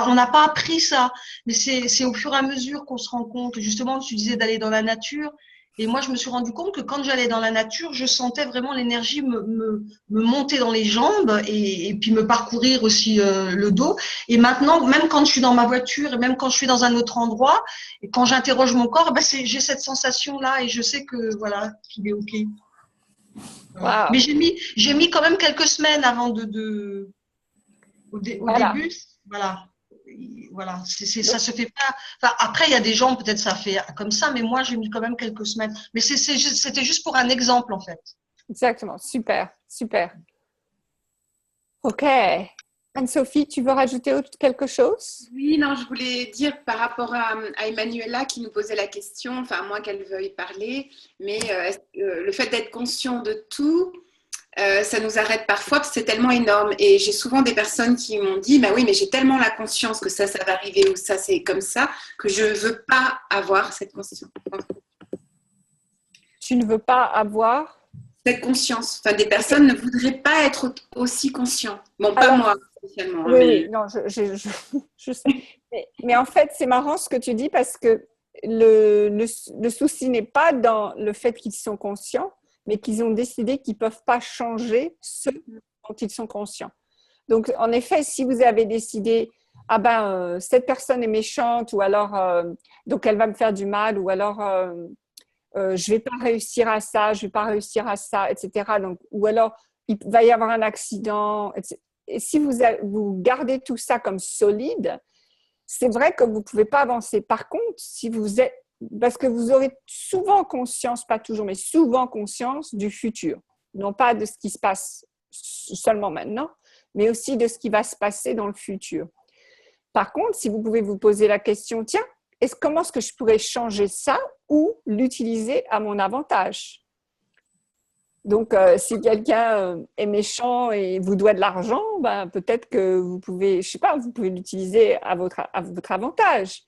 on n'a pas appris ça, mais c'est au fur et à mesure qu'on se rend compte. Justement, tu disais d'aller dans la nature, et moi, je me suis rendu compte que quand j'allais dans la nature, je sentais vraiment l'énergie me monter dans les jambes et puis me parcourir aussi le dos. Et maintenant, même quand je suis dans ma voiture et même quand je suis dans un autre endroit, et quand j'interroge mon corps, j'ai cette sensation-là et je sais que voilà, qu'il est OK. Wow. Mais j'ai mis quand même quelques semaines avant au Voilà. début, voilà, ça se fait pas. Enfin, après, il y a des gens, peut-être ça fait comme ça, mais moi, j'ai mis quand même quelques semaines. Mais c'était juste pour un exemple, en fait. Exactement, super, super. Ok. Anne-Sophie, tu veux rajouter quelque chose? Oui, non, je voulais dire par rapport à Emmanuela qui nous posait la question, enfin, moi qu'elle veuille parler, mais le fait d'être conscient de tout, ça nous arrête parfois parce que c'est tellement énorme. Et j'ai souvent des personnes qui m'ont dit, bah oui, mais j'ai tellement la conscience que ça va arriver ou ça, c'est comme ça, que je ne veux pas avoir cette conscience. Tu ne veux pas avoir cette conscience. Enfin, des personnes ne voudraient pas être aussi conscients. Bon, pas moi spécialement. Oui, oui, non, je sais. Mais en fait, c'est marrant ce que tu dis parce que le souci n'est pas dans le fait qu'ils sont conscients, mais qu'ils ont décidé qu'ils ne peuvent pas changer ce dont ils sont conscients. Donc, en effet, si vous avez décidé, ah ben, cette personne est méchante, ou alors, donc elle va me faire du mal, ou alors, je ne vais pas réussir à ça, je ne vais pas réussir à ça, etc. Donc, ou alors, il va y avoir un accident, etc. Et si vous gardez tout ça comme solide, c'est vrai que vous ne pouvez pas avancer. Par contre, si vous êtes, parce que vous aurez souvent conscience, pas toujours, mais souvent conscience du futur. Non pas de ce qui se passe seulement maintenant, mais aussi de ce qui va se passer dans le futur. Par contre, si vous pouvez vous poser la question, tiens, comment est-ce que je pourrais changer ça ou l'utiliser à mon avantage? Donc, si quelqu'un est méchant et vous doit de l'argent, ben, peut-être que vous pouvez, je sais pas, vous pouvez l'utiliser à votre avantage.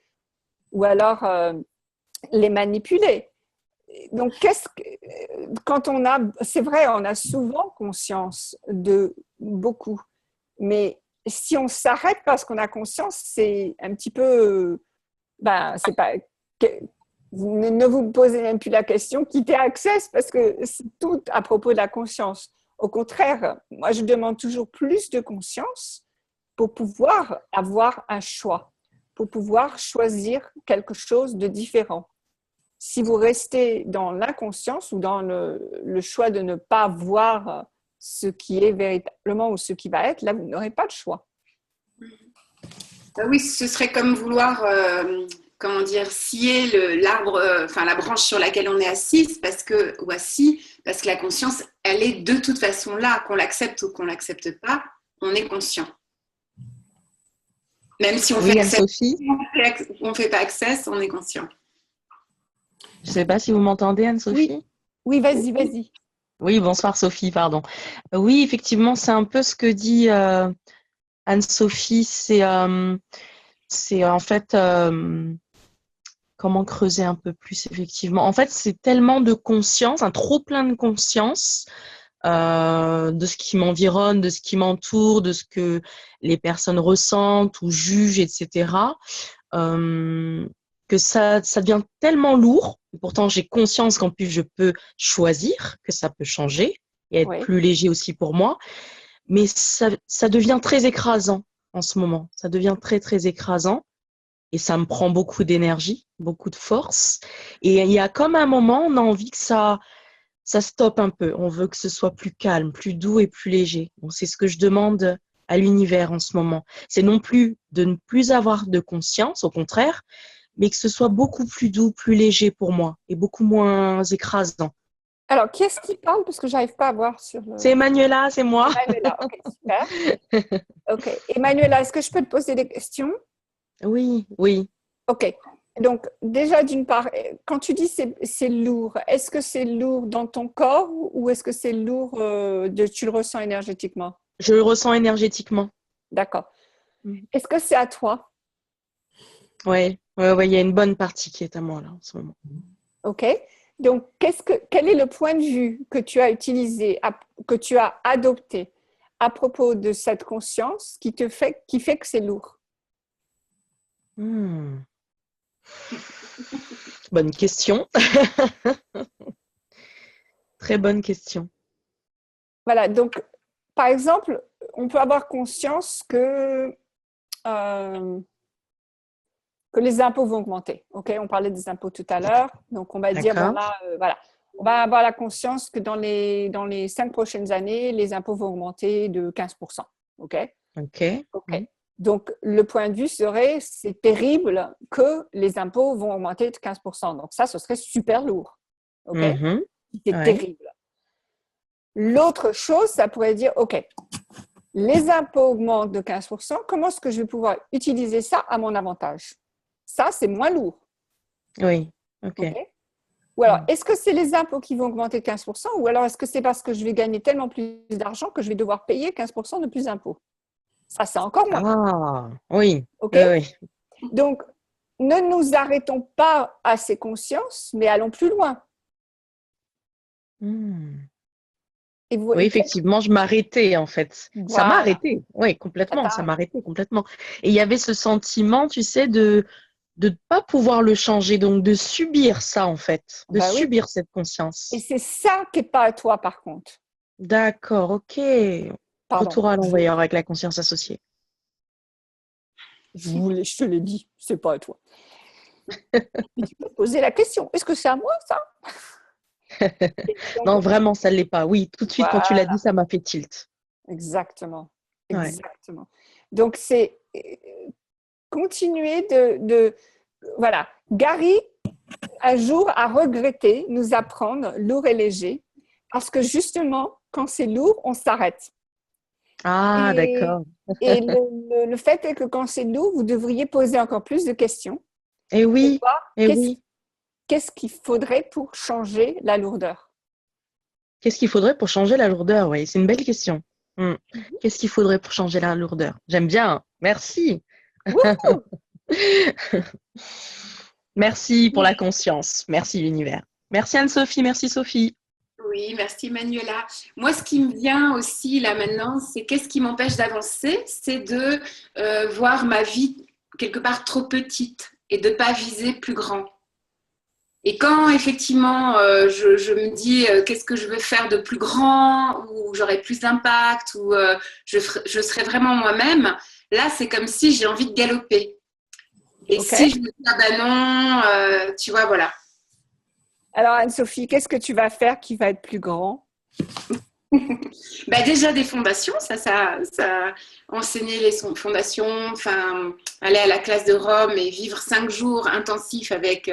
Ou alors, les manipuler. Donc, c'est vrai, on a souvent conscience de beaucoup. Mais si on s'arrête parce qu'on a conscience, c'est un petit peu, c'est pas... Ne vous posez même plus la question, quittez Access parce que c'est tout à propos de la conscience. Au contraire, moi je demande toujours plus de conscience pour pouvoir avoir un choix, pour pouvoir choisir quelque chose de différent. Si vous restez dans l'inconscience ou dans le choix de ne pas voir ce qui est véritablement ou ce qui va être, là vous n'aurez pas de choix. Oui, ce serait comme vouloir... comment dire, scier l'arbre, la branche sur laquelle on est assise ou assis, parce que la conscience, elle est de toute façon là, qu'on l'accepte ou qu'on l'accepte pas, on est conscient. Même si on fait pas access, on est conscient. Je ne sais pas si vous m'entendez, Anne-Sophie. Oui, vas-y. Oui, bonsoir Sophie, pardon. Oui, effectivement, c'est un peu ce que dit Anne-Sophie, c'est en fait... Comment creuser un peu plus, effectivement? En fait, c'est tellement de conscience, un trop plein de conscience de ce qui m'environne, de ce qui m'entoure, de ce que les personnes ressentent ou jugent, etc. Que ça devient tellement lourd. Pourtant, j'ai conscience qu'en plus, je peux choisir, que ça peut changer et être plus léger aussi pour moi. Mais ça devient très écrasant en ce moment. Ça devient très, très écrasant. Et ça me prend beaucoup d'énergie, beaucoup de force. Et il y a comme un moment, on a envie que ça stoppe un peu. On veut que ce soit plus calme, plus doux et plus léger. Bon, c'est ce que je demande à l'univers en ce moment. C'est non plus de ne plus avoir de conscience, au contraire, mais que ce soit beaucoup plus doux, plus léger pour moi et beaucoup moins écrasant. Alors, qui est-ce qui parle? Parce que je n'arrive pas à voir sur le… C'est Emmanuela, c'est moi. Emmanuela, ok, super. Ok, Emmanuela, est-ce que je peux te poser des questions? Oui, oui. Ok, donc déjà d'une part, quand tu dis c'est lourd, est-ce que c'est lourd dans ton corps ou est-ce que c'est lourd, tu le ressens énergétiquement? Je le ressens énergétiquement. D'accord. Est-ce que c'est à toi? Oui, il y a une bonne partie qui est à moi là en ce moment. Ok, donc quel est le point de vue que tu as utilisé, que tu as adopté à propos de cette conscience qui fait que c'est lourd? Bonne question. Très bonne question. Voilà, donc par exemple, on peut avoir conscience que les impôts vont augmenter. Okay, on parlait des impôts tout à l'heure, donc on va dire, bon là, voilà, on va avoir la conscience que dans les 5 prochaines années, les impôts vont augmenter de 15%. Ok. Donc, le point de vue serait, c'est terrible que les impôts vont augmenter de 15%. Donc ça, ce serait super lourd. Ok. C'est terrible. L'autre chose, ça pourrait dire, ok, les impôts augmentent de 15%, comment est-ce que je vais pouvoir utiliser ça à mon avantage? Ça, c'est moins lourd. Oui, ok. Ou alors, est-ce que c'est les impôts qui vont augmenter de 15% ou alors est-ce que c'est parce que je vais gagner tellement plus d'argent que je vais devoir payer 15% de plus d'impôts? Ça, c'est encore moins. Ah, oui. Ok. Oui. Donc, ne nous arrêtons pas à ces consciences, mais allons plus loin. Et oui, effectivement, je m'arrêtais en fait. Voilà. Ça m'a arrêté. Oui, complètement. Ça m'a arrêté complètement. Et il y avait ce sentiment, tu sais, de ne pas pouvoir le changer, donc de subir ça en fait, de subir cette conscience. Et c'est ça qui n'est pas à toi par contre. D'accord, ok. Retour à l'envoyeur avec la conscience associée. Je te l'ai dit, c'est pas à toi. Tu peux poser la question, est-ce que c'est à moi ça? Non, vraiment, ça ne l'est pas. Oui, tout de suite, quand tu l'as dit, ça m'a fait tilt. Exactement. Exactement. Donc, c'est continuer de… Voilà. Gary, un jour, a regretté nous apprendre lourd et léger parce que justement, quand c'est lourd, on s'arrête. Ah, d'accord. Et le fait est que quand c'est lourd, vous devriez poser encore plus de questions. Et oui, qu'est-ce qu'il faudrait pour changer la lourdeur? Qu'est-ce qu'il faudrait pour changer la lourdeur? Oui, c'est une belle question. Qu'est-ce qu'il faudrait pour changer la lourdeur? J'aime bien. Merci. Merci pour la conscience. Merci l'univers. Merci Anne-Sophie. Merci Sophie. Oui, merci Manuela. Moi, ce qui me vient aussi là maintenant, c'est qu'est-ce qui m'empêche d'avancer? C'est de voir ma vie quelque part trop petite et de ne pas viser plus grand. Et quand effectivement je me dis qu'est-ce que je veux faire de plus grand ou j'aurai plus d'impact ou je serai vraiment moi-même, là c'est comme si j'ai envie de galoper. Et si je me dis ah ben non, tu vois, voilà. Alors Anne-Sophie, qu'est-ce que tu vas faire qui va être plus grand? Bah déjà des fondations, ça enseigner les fondations, enfin aller à la classe de Rome et vivre 5 jours intensifs avec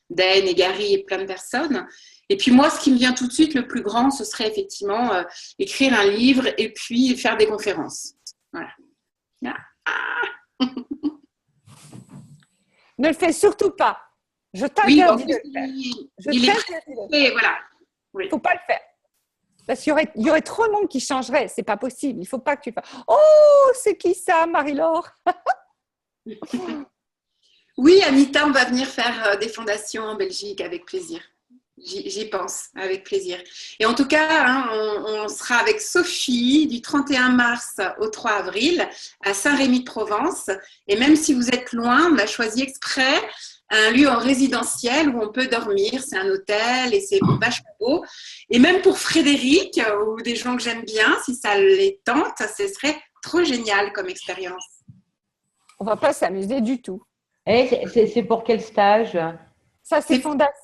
Dan et Gary et plein de personnes. Et puis moi, ce qui me vient tout de suite le plus grand, ce serait effectivement écrire un livre et puis faire des conférences. Voilà. Ne le fais surtout pas. Je t'interdis de le faire. Voilà. Il ne faut pas le faire. Parce qu'il y aurait trop de monde qui changerait. C'est pas possible. Il ne faut pas que tu fasses. Oh, c'est qui ça, Marie-Laure? Oui, Anita, on va venir faire des fondations en Belgique avec plaisir. J'y pense, avec plaisir. Et en tout cas, hein, on sera avec Sophie du 31 mars au 3 avril à Saint-Rémy-de-Provence. Et même si vous êtes loin, on a choisi exprès un lieu en résidentiel où on peut dormir. C'est un hôtel et c'est vachement beau. Et même pour Frédéric ou des gens que j'aime bien, si ça les tente, ce serait trop génial comme expérience. On ne va pas s'amuser du tout. Et c'est pour quel stage? Ça, c'est fondation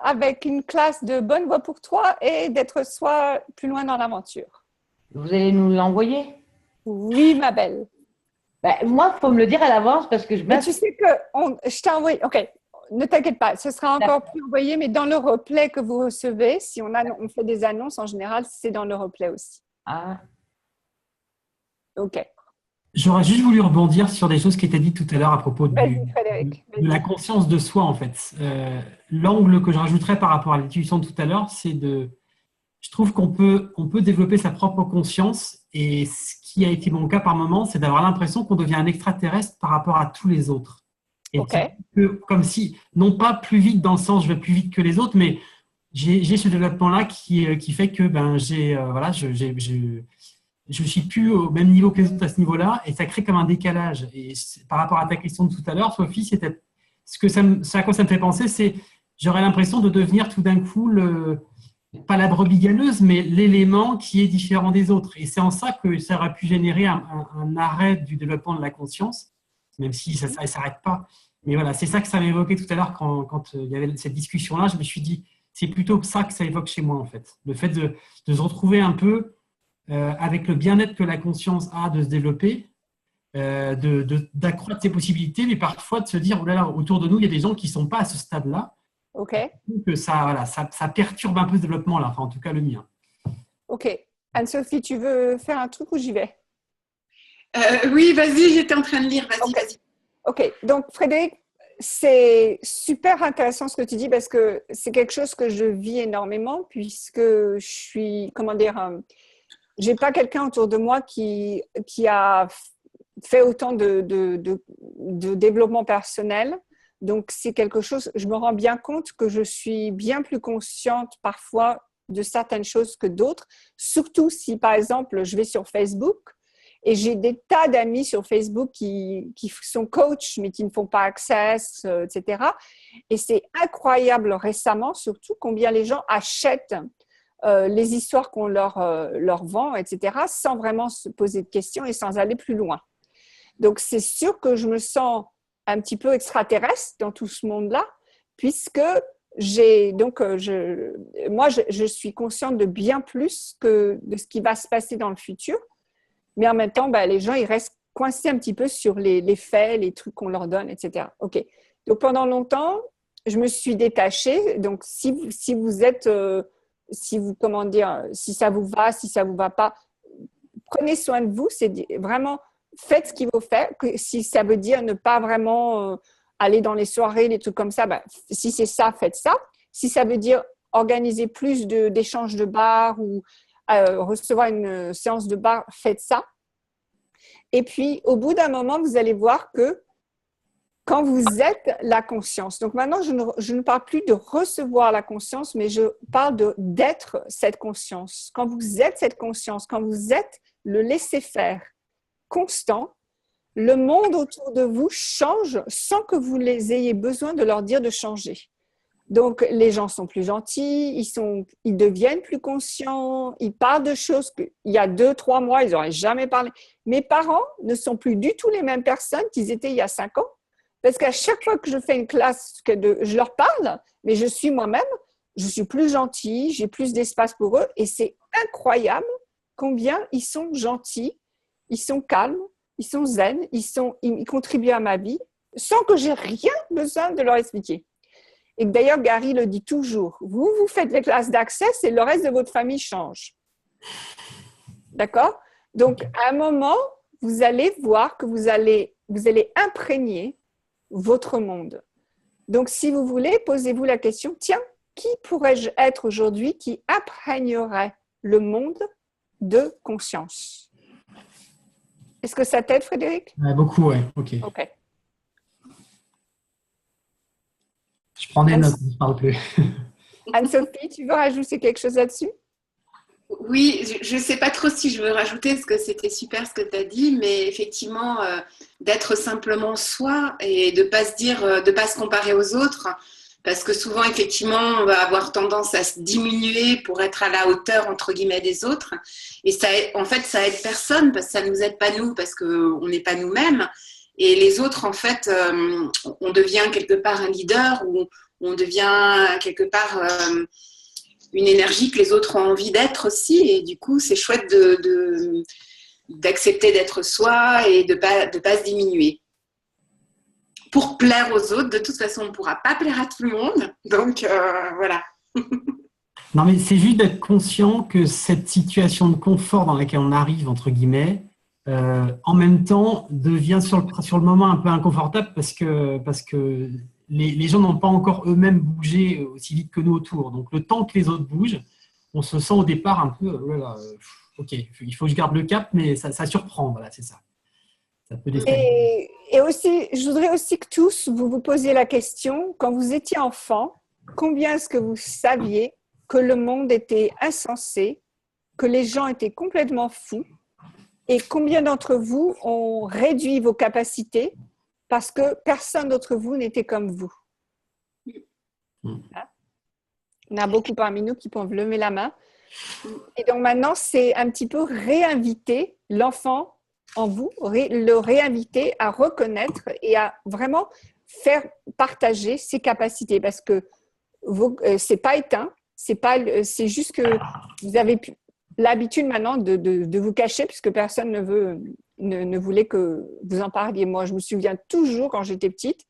avec une classe de bonne voie pour toi et d'être soit plus loin dans l'aventure. Vous allez nous l'envoyer? Oui, ma belle. Ben, moi, il faut me le dire à l'avance parce que Mais tu sais que je t'ai envoyé. OK, ne t'inquiète pas, ce sera encore plus envoyé, mais dans le replay que vous recevez, si on fait des annonces en général, c'est dans le replay aussi. Ah. OK. J'aurais juste voulu rebondir sur des choses qui étaient dites tout à l'heure à propos de la conscience de soi, en fait. L'angle que je rajouterais par rapport à l'intuition de tout à l'heure, c'est je trouve qu'on peut développer sa propre conscience, et ce qui a été mon cas par moment, c'est d'avoir l'impression qu'on devient un extraterrestre par rapport à tous les autres. Et comme si, non pas plus vite dans le sens je vais plus vite que les autres, mais j'ai ce développement-là qui fait que je suis plus au même niveau que les autres à ce niveau-là, et ça crée comme un décalage. Et par rapport à ta question de tout à l'heure, Sophie, c'était à quoi ça me fait penser, c'est j'aurais l'impression de devenir tout d'un coup pas la brebis galeuse, mais l'élément qui est différent des autres. Et c'est en ça que ça aurait pu générer un arrêt du développement de la conscience, même si ça ne s'arrête pas. Mais voilà, c'est ça que ça m'a évoqué tout à l'heure quand il y avait cette discussion-là. Je me suis dit, c'est plutôt ça que ça évoque chez moi, en fait. Le fait de se retrouver un peu avec le bien-être que la conscience a de se développer, d'accroître ses possibilités, mais parfois de se dire, oh là là, autour de nous, il y a des gens qui ne sont pas à ce stade-là. OK. Donc ça perturbe un peu ce développement-là, enfin en tout cas le mien. OK. Anne-Sophie, tu veux faire un truc ou j'y vais? Oui, vas-y, j'étais en train de lire, vas-y. OK. Donc, Frédéric, c'est super intéressant ce que tu dis parce que c'est quelque chose que je vis énormément puisque je suis, j'ai pas quelqu'un autour de moi qui a fait autant de développement personnel. Donc, c'est quelque chose, je me rends bien compte que je suis bien plus consciente parfois de certaines choses que d'autres, surtout si, par exemple, je vais sur Facebook et j'ai des tas d'amis sur Facebook qui sont coachs, mais qui ne font pas Access, etc. Et c'est incroyable récemment, surtout, combien les gens achètent les histoires qu'on leur vend, etc., sans vraiment se poser de questions et sans aller plus loin. Donc, c'est sûr que je me sens un petit peu extraterrestre dans tout ce monde-là, puisque moi, je suis consciente de bien plus que de ce qui va se passer dans le futur. Mais en même temps, les gens, ils restent coincés un petit peu sur les faits, les trucs qu'on leur donne, etc. OK. Donc, pendant longtemps, je me suis détachée. Donc, si vous êtes, si ça vous va, si ça vous va pas, prenez soin de vous. C'est vraiment, faites ce qu'il faut faire. Si ça veut dire ne pas vraiment aller dans les soirées, les trucs comme ça, si c'est ça, faites ça. Si ça veut dire organiser plus d'échanges de bars ou recevoir une séance de bar, faites ça. Et puis, au bout d'un moment, vous allez voir que quand vous êtes la conscience, donc maintenant, je ne parle plus de recevoir la conscience, mais je parle d'être cette conscience. Quand vous êtes cette conscience, quand vous êtes le laisser-faire constant, le monde autour de vous change sans que vous les ayez besoin de leur dire de changer. Donc, les gens sont plus gentils, ils deviennent plus conscients, ils parlent de choses qu'il y a 2-3 mois, ils n'auraient jamais parlé. Mes parents ne sont plus du tout les mêmes personnes qu'ils étaient il y a 5 ans, parce qu'à chaque fois que je fais une classe, je leur parle, mais je suis moi-même, je suis plus gentille, j'ai plus d'espace pour eux, et c'est incroyable combien ils sont gentils, ils sont calmes, ils sont zen, ils contribuent à ma vie, sans que j'ai rien besoin de leur expliquer. Et d'ailleurs, Gary le dit toujours, vous faites les classes d'accès et le reste de votre famille change. D'accord? Donc, à un moment, vous allez voir que vous allez imprégner votre monde. Donc, si vous voulez, posez-vous la question, tiens, qui pourrais-je être aujourd'hui qui imprégnerait le monde de conscience? Est-ce que ça t'aide, Frédéric? Beaucoup, oui. OK. Je prends des notes, je ne parle plus. Anne-Sophie, tu veux rajouter quelque chose là-dessus? Oui, je ne sais pas trop si je veux rajouter, parce que c'était super ce que tu as dit, mais effectivement, d'être simplement soi et de ne pas se dire, de pas se comparer aux autres, parce que souvent, effectivement, on va avoir tendance à se diminuer pour être à la hauteur, entre guillemets, des autres. Et ça, en fait, ça aide personne, parce que ça ne nous aide pas nous, parce qu'on n'est pas nous-mêmes. Et les autres, en fait, on devient quelque part un leader, ou on devient quelque part une énergie que les autres ont envie d'être aussi. Et du coup, c'est chouette d'accepter d'être soi et de pas se diminuer. Pour plaire aux autres, de toute façon, on ne pourra pas plaire à tout le monde. Donc, voilà. Non, mais c'est juste d'être conscient que cette situation de confort dans laquelle on arrive, entre guillemets, en même temps, devient sur le moment un peu inconfortable parce que les gens n'ont pas encore eux-mêmes bougé aussi vite que nous autour. Donc, le temps que les autres bougent, on se sent au départ un peu, ok, il faut que je garde le cap, mais ça surprend, voilà, c'est ça. Ça peut Et aussi, je voudrais aussi que tous, vous vous posiez la question, quand vous étiez enfant, combien est-ce que vous saviez que le monde était insensé, que les gens étaient complètement fous, et combien d'entre vous ont réduit vos capacités parce que personne d'entre vous n'était comme vous? Hein? Il y en a beaucoup parmi nous qui peuvent lever la main. Et donc maintenant, c'est un petit peu réinviter l'enfant en vous, le réinviter à reconnaître et à vraiment faire partager ses capacités parce que c'est pas éteint, c'est juste que vous avez l'habitude maintenant de vous cacher puisque personne ne voulait que vous en parliez. Moi, je me souviens toujours quand j'étais petite,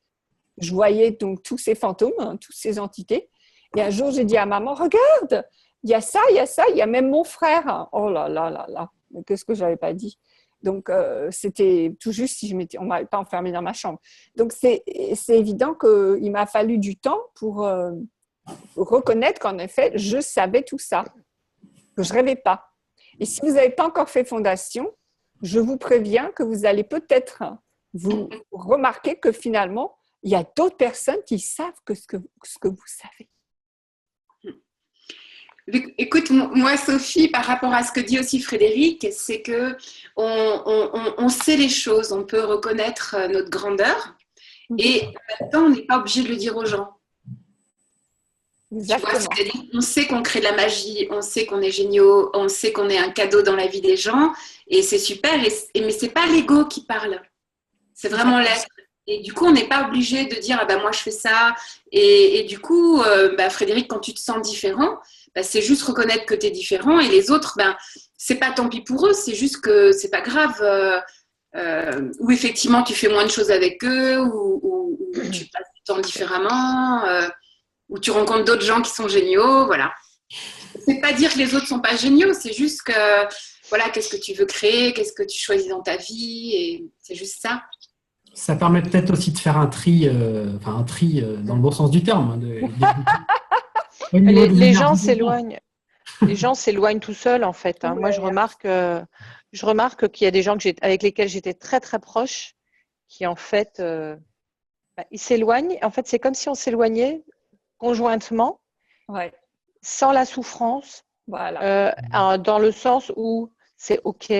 je voyais donc tous ces fantômes, hein, toutes ces entités. Et un jour, j'ai dit à maman, regarde, il y a ça, il y a même mon frère. Oh là là là là, qu'est-ce que je n'avais pas dit. Donc, c'était tout juste si on ne m'avait pas enfermée dans ma chambre. Donc, c'est évident qu'il m'a fallu du temps pour reconnaître qu'en effet, je savais tout ça, que je ne rêvais pas. Et si vous n'avez pas encore fait fondation, je vous préviens que vous allez peut-être vous remarquer que finalement, il y a d'autres personnes qui savent ce que vous savez. Écoute, moi, Sophie, par rapport à ce que dit aussi Frédéric, c'est que on sait les choses, on peut reconnaître notre grandeur et en même temps, on n'est pas obligé de le dire aux gens. Exactement. Tu vois, c'est-à-dire, on sait qu'on crée de la magie, on sait qu'on est géniaux, on sait qu'on est un cadeau dans la vie des gens et c'est super, mais c'est pas l'ego qui parle, c'est vraiment l'être. Et du coup, on n'est pas obligé de dire « Ah ben moi, je fais ça ». Et du coup, Frédéric, quand tu te sens différent, c'est juste reconnaître que tu es différent. Et les autres, c'est pas tant pis pour eux, c'est juste que c'est pas grave. Ou effectivement, tu fais moins de choses avec eux, ou tu passes du temps différemment, ou tu rencontres d'autres gens qui sont géniaux. Voilà. C'est pas dire que les autres sont pas géniaux, c'est juste que, voilà, qu'est-ce que tu veux créer, qu'est-ce que tu choisis dans ta vie, et c'est juste ça. Ça permet peut-être aussi de faire un tri dans le bon sens du terme. Les gens s'éloignent. Les gens s'éloignent tout seuls, en fait. Hein. Moi, je remarque qu'il y a des gens avec lesquels j'étais très, très proche qui, en fait, ils s'éloignent. En fait, c'est comme si on s'éloignait conjointement, sans la souffrance, dans le sens où c'est OK.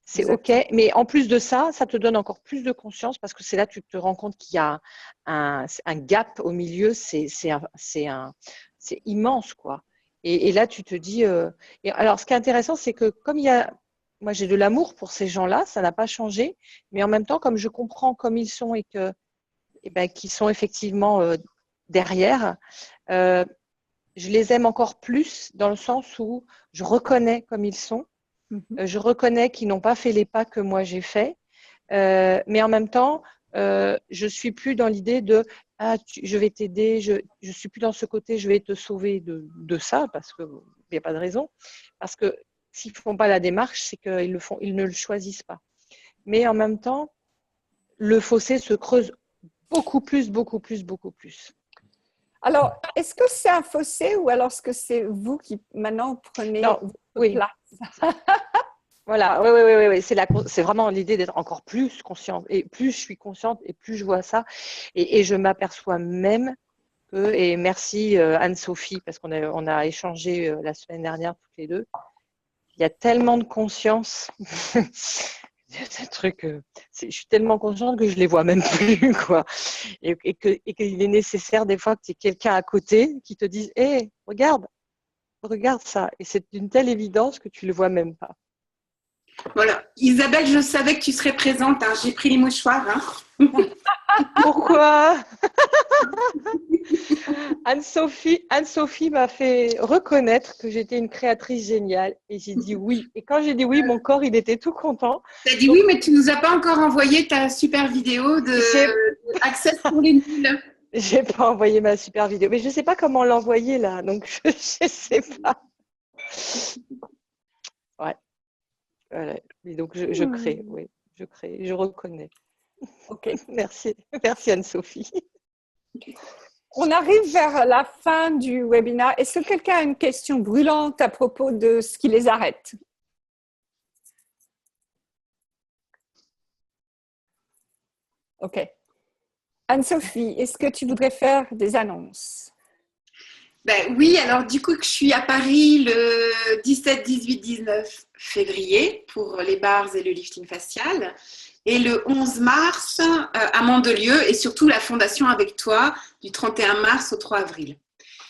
C'est OK, mais en plus de ça, ça te donne encore plus de conscience parce que c'est là que tu te rends compte qu'il y a un gap au milieu, c'est immense, quoi. Et là, tu te dis… Et alors, ce qui est intéressant, c'est que comme moi, j'ai de l'amour pour ces gens-là, ça n'a pas changé, mais en même temps, comme je comprends comme ils sont et qu'ils sont effectivement derrière, je les aime encore plus dans le sens où je reconnais comme ils sont. Je reconnais qu'ils n'ont pas fait les pas que moi j'ai fait, mais en même temps, je suis plus dans l'idée de je vais t'aider, je suis plus dans ce côté je vais te sauver de ça parce qu'il n'y a pas de raison. Parce que s'ils ne font pas la démarche, c'est qu'ils ne le choisissent pas. Mais en même temps, le fossé se creuse beaucoup plus, beaucoup plus, beaucoup plus. Alors, est-ce que c'est un fossé ou alors est-ce que c'est vous qui maintenant prenez votre place? Voilà, oui. C'est vraiment l'idée d'être encore plus consciente. Et plus je suis consciente et plus je vois ça. Et je m'aperçois même peu. Et merci Anne-Sophie, parce on a échangé la semaine dernière toutes les deux. Il y a tellement de conscience. Ces trucs, je suis tellement consciente que je les vois même plus, quoi. Et qu'il est nécessaire des fois que tu aies quelqu'un à côté qui te dise, hé, regarde ça. Et c'est d'une telle évidence que tu le vois même pas. Voilà. Isabelle, je savais que tu serais présente. Hein. J'ai pris les mouchoirs. Hein. Pourquoi? Anne-Sophie m'a fait reconnaître que j'étais une créatrice géniale et j'ai dit oui. Et quand j'ai dit oui, mon corps, il était tout content. Tu as dit oui, mais tu ne nous as pas encore envoyé ta super vidéo de Access pour les nuls. J'ai pas envoyé ma super vidéo, mais je ne sais pas comment l'envoyer là, donc je ne sais pas. Ouais. Voilà. Et donc je crée, oui, je crée, je reconnais. Ok. Merci Anne-Sophie. On arrive vers la fin du webinaire. Est-ce que quelqu'un a une question brûlante à propos de ce qui les arrête? Ok. Anne-Sophie, est-ce que tu voudrais faire des annonces? Ben oui, alors du coup, je suis à Paris le 17, 18, 19 février pour les bars et le lifting facial. Et le 11 mars à Mandelieu et surtout la fondation avec toi du 31 mars au 3 avril.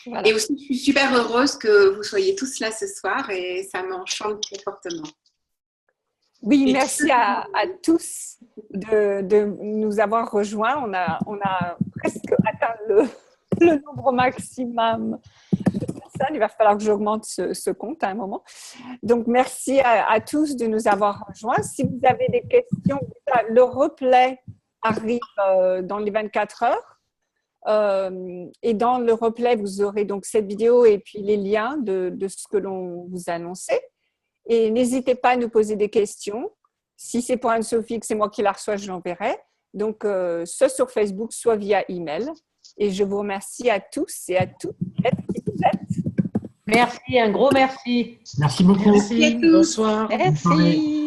Voilà. Et aussi, je suis super heureuse que vous soyez tous là ce soir et ça m'enchante très fortement. Oui, merci à tous de nous avoir rejoints. On a presque atteint le nombre maximum de personnes. Il va falloir que j'augmente ce compte à un moment. Donc, merci à tous de nous avoir rejoints. Si vous avez des questions, le replay arrive dans les 24 heures. Et dans le replay, vous aurez donc cette vidéo et puis les liens de ce que l'on vous a annoncé. Et n'hésitez pas à nous poser des questions. Si c'est pour Anne-Sophie, que c'est moi qui la reçois, je l'enverrai. Donc, soit sur Facebook, soit via email. Et je vous remercie à tous et à toutes qui vous êtes. Merci, un gros merci. Merci beaucoup. Merci à tous. Bonsoir. Merci.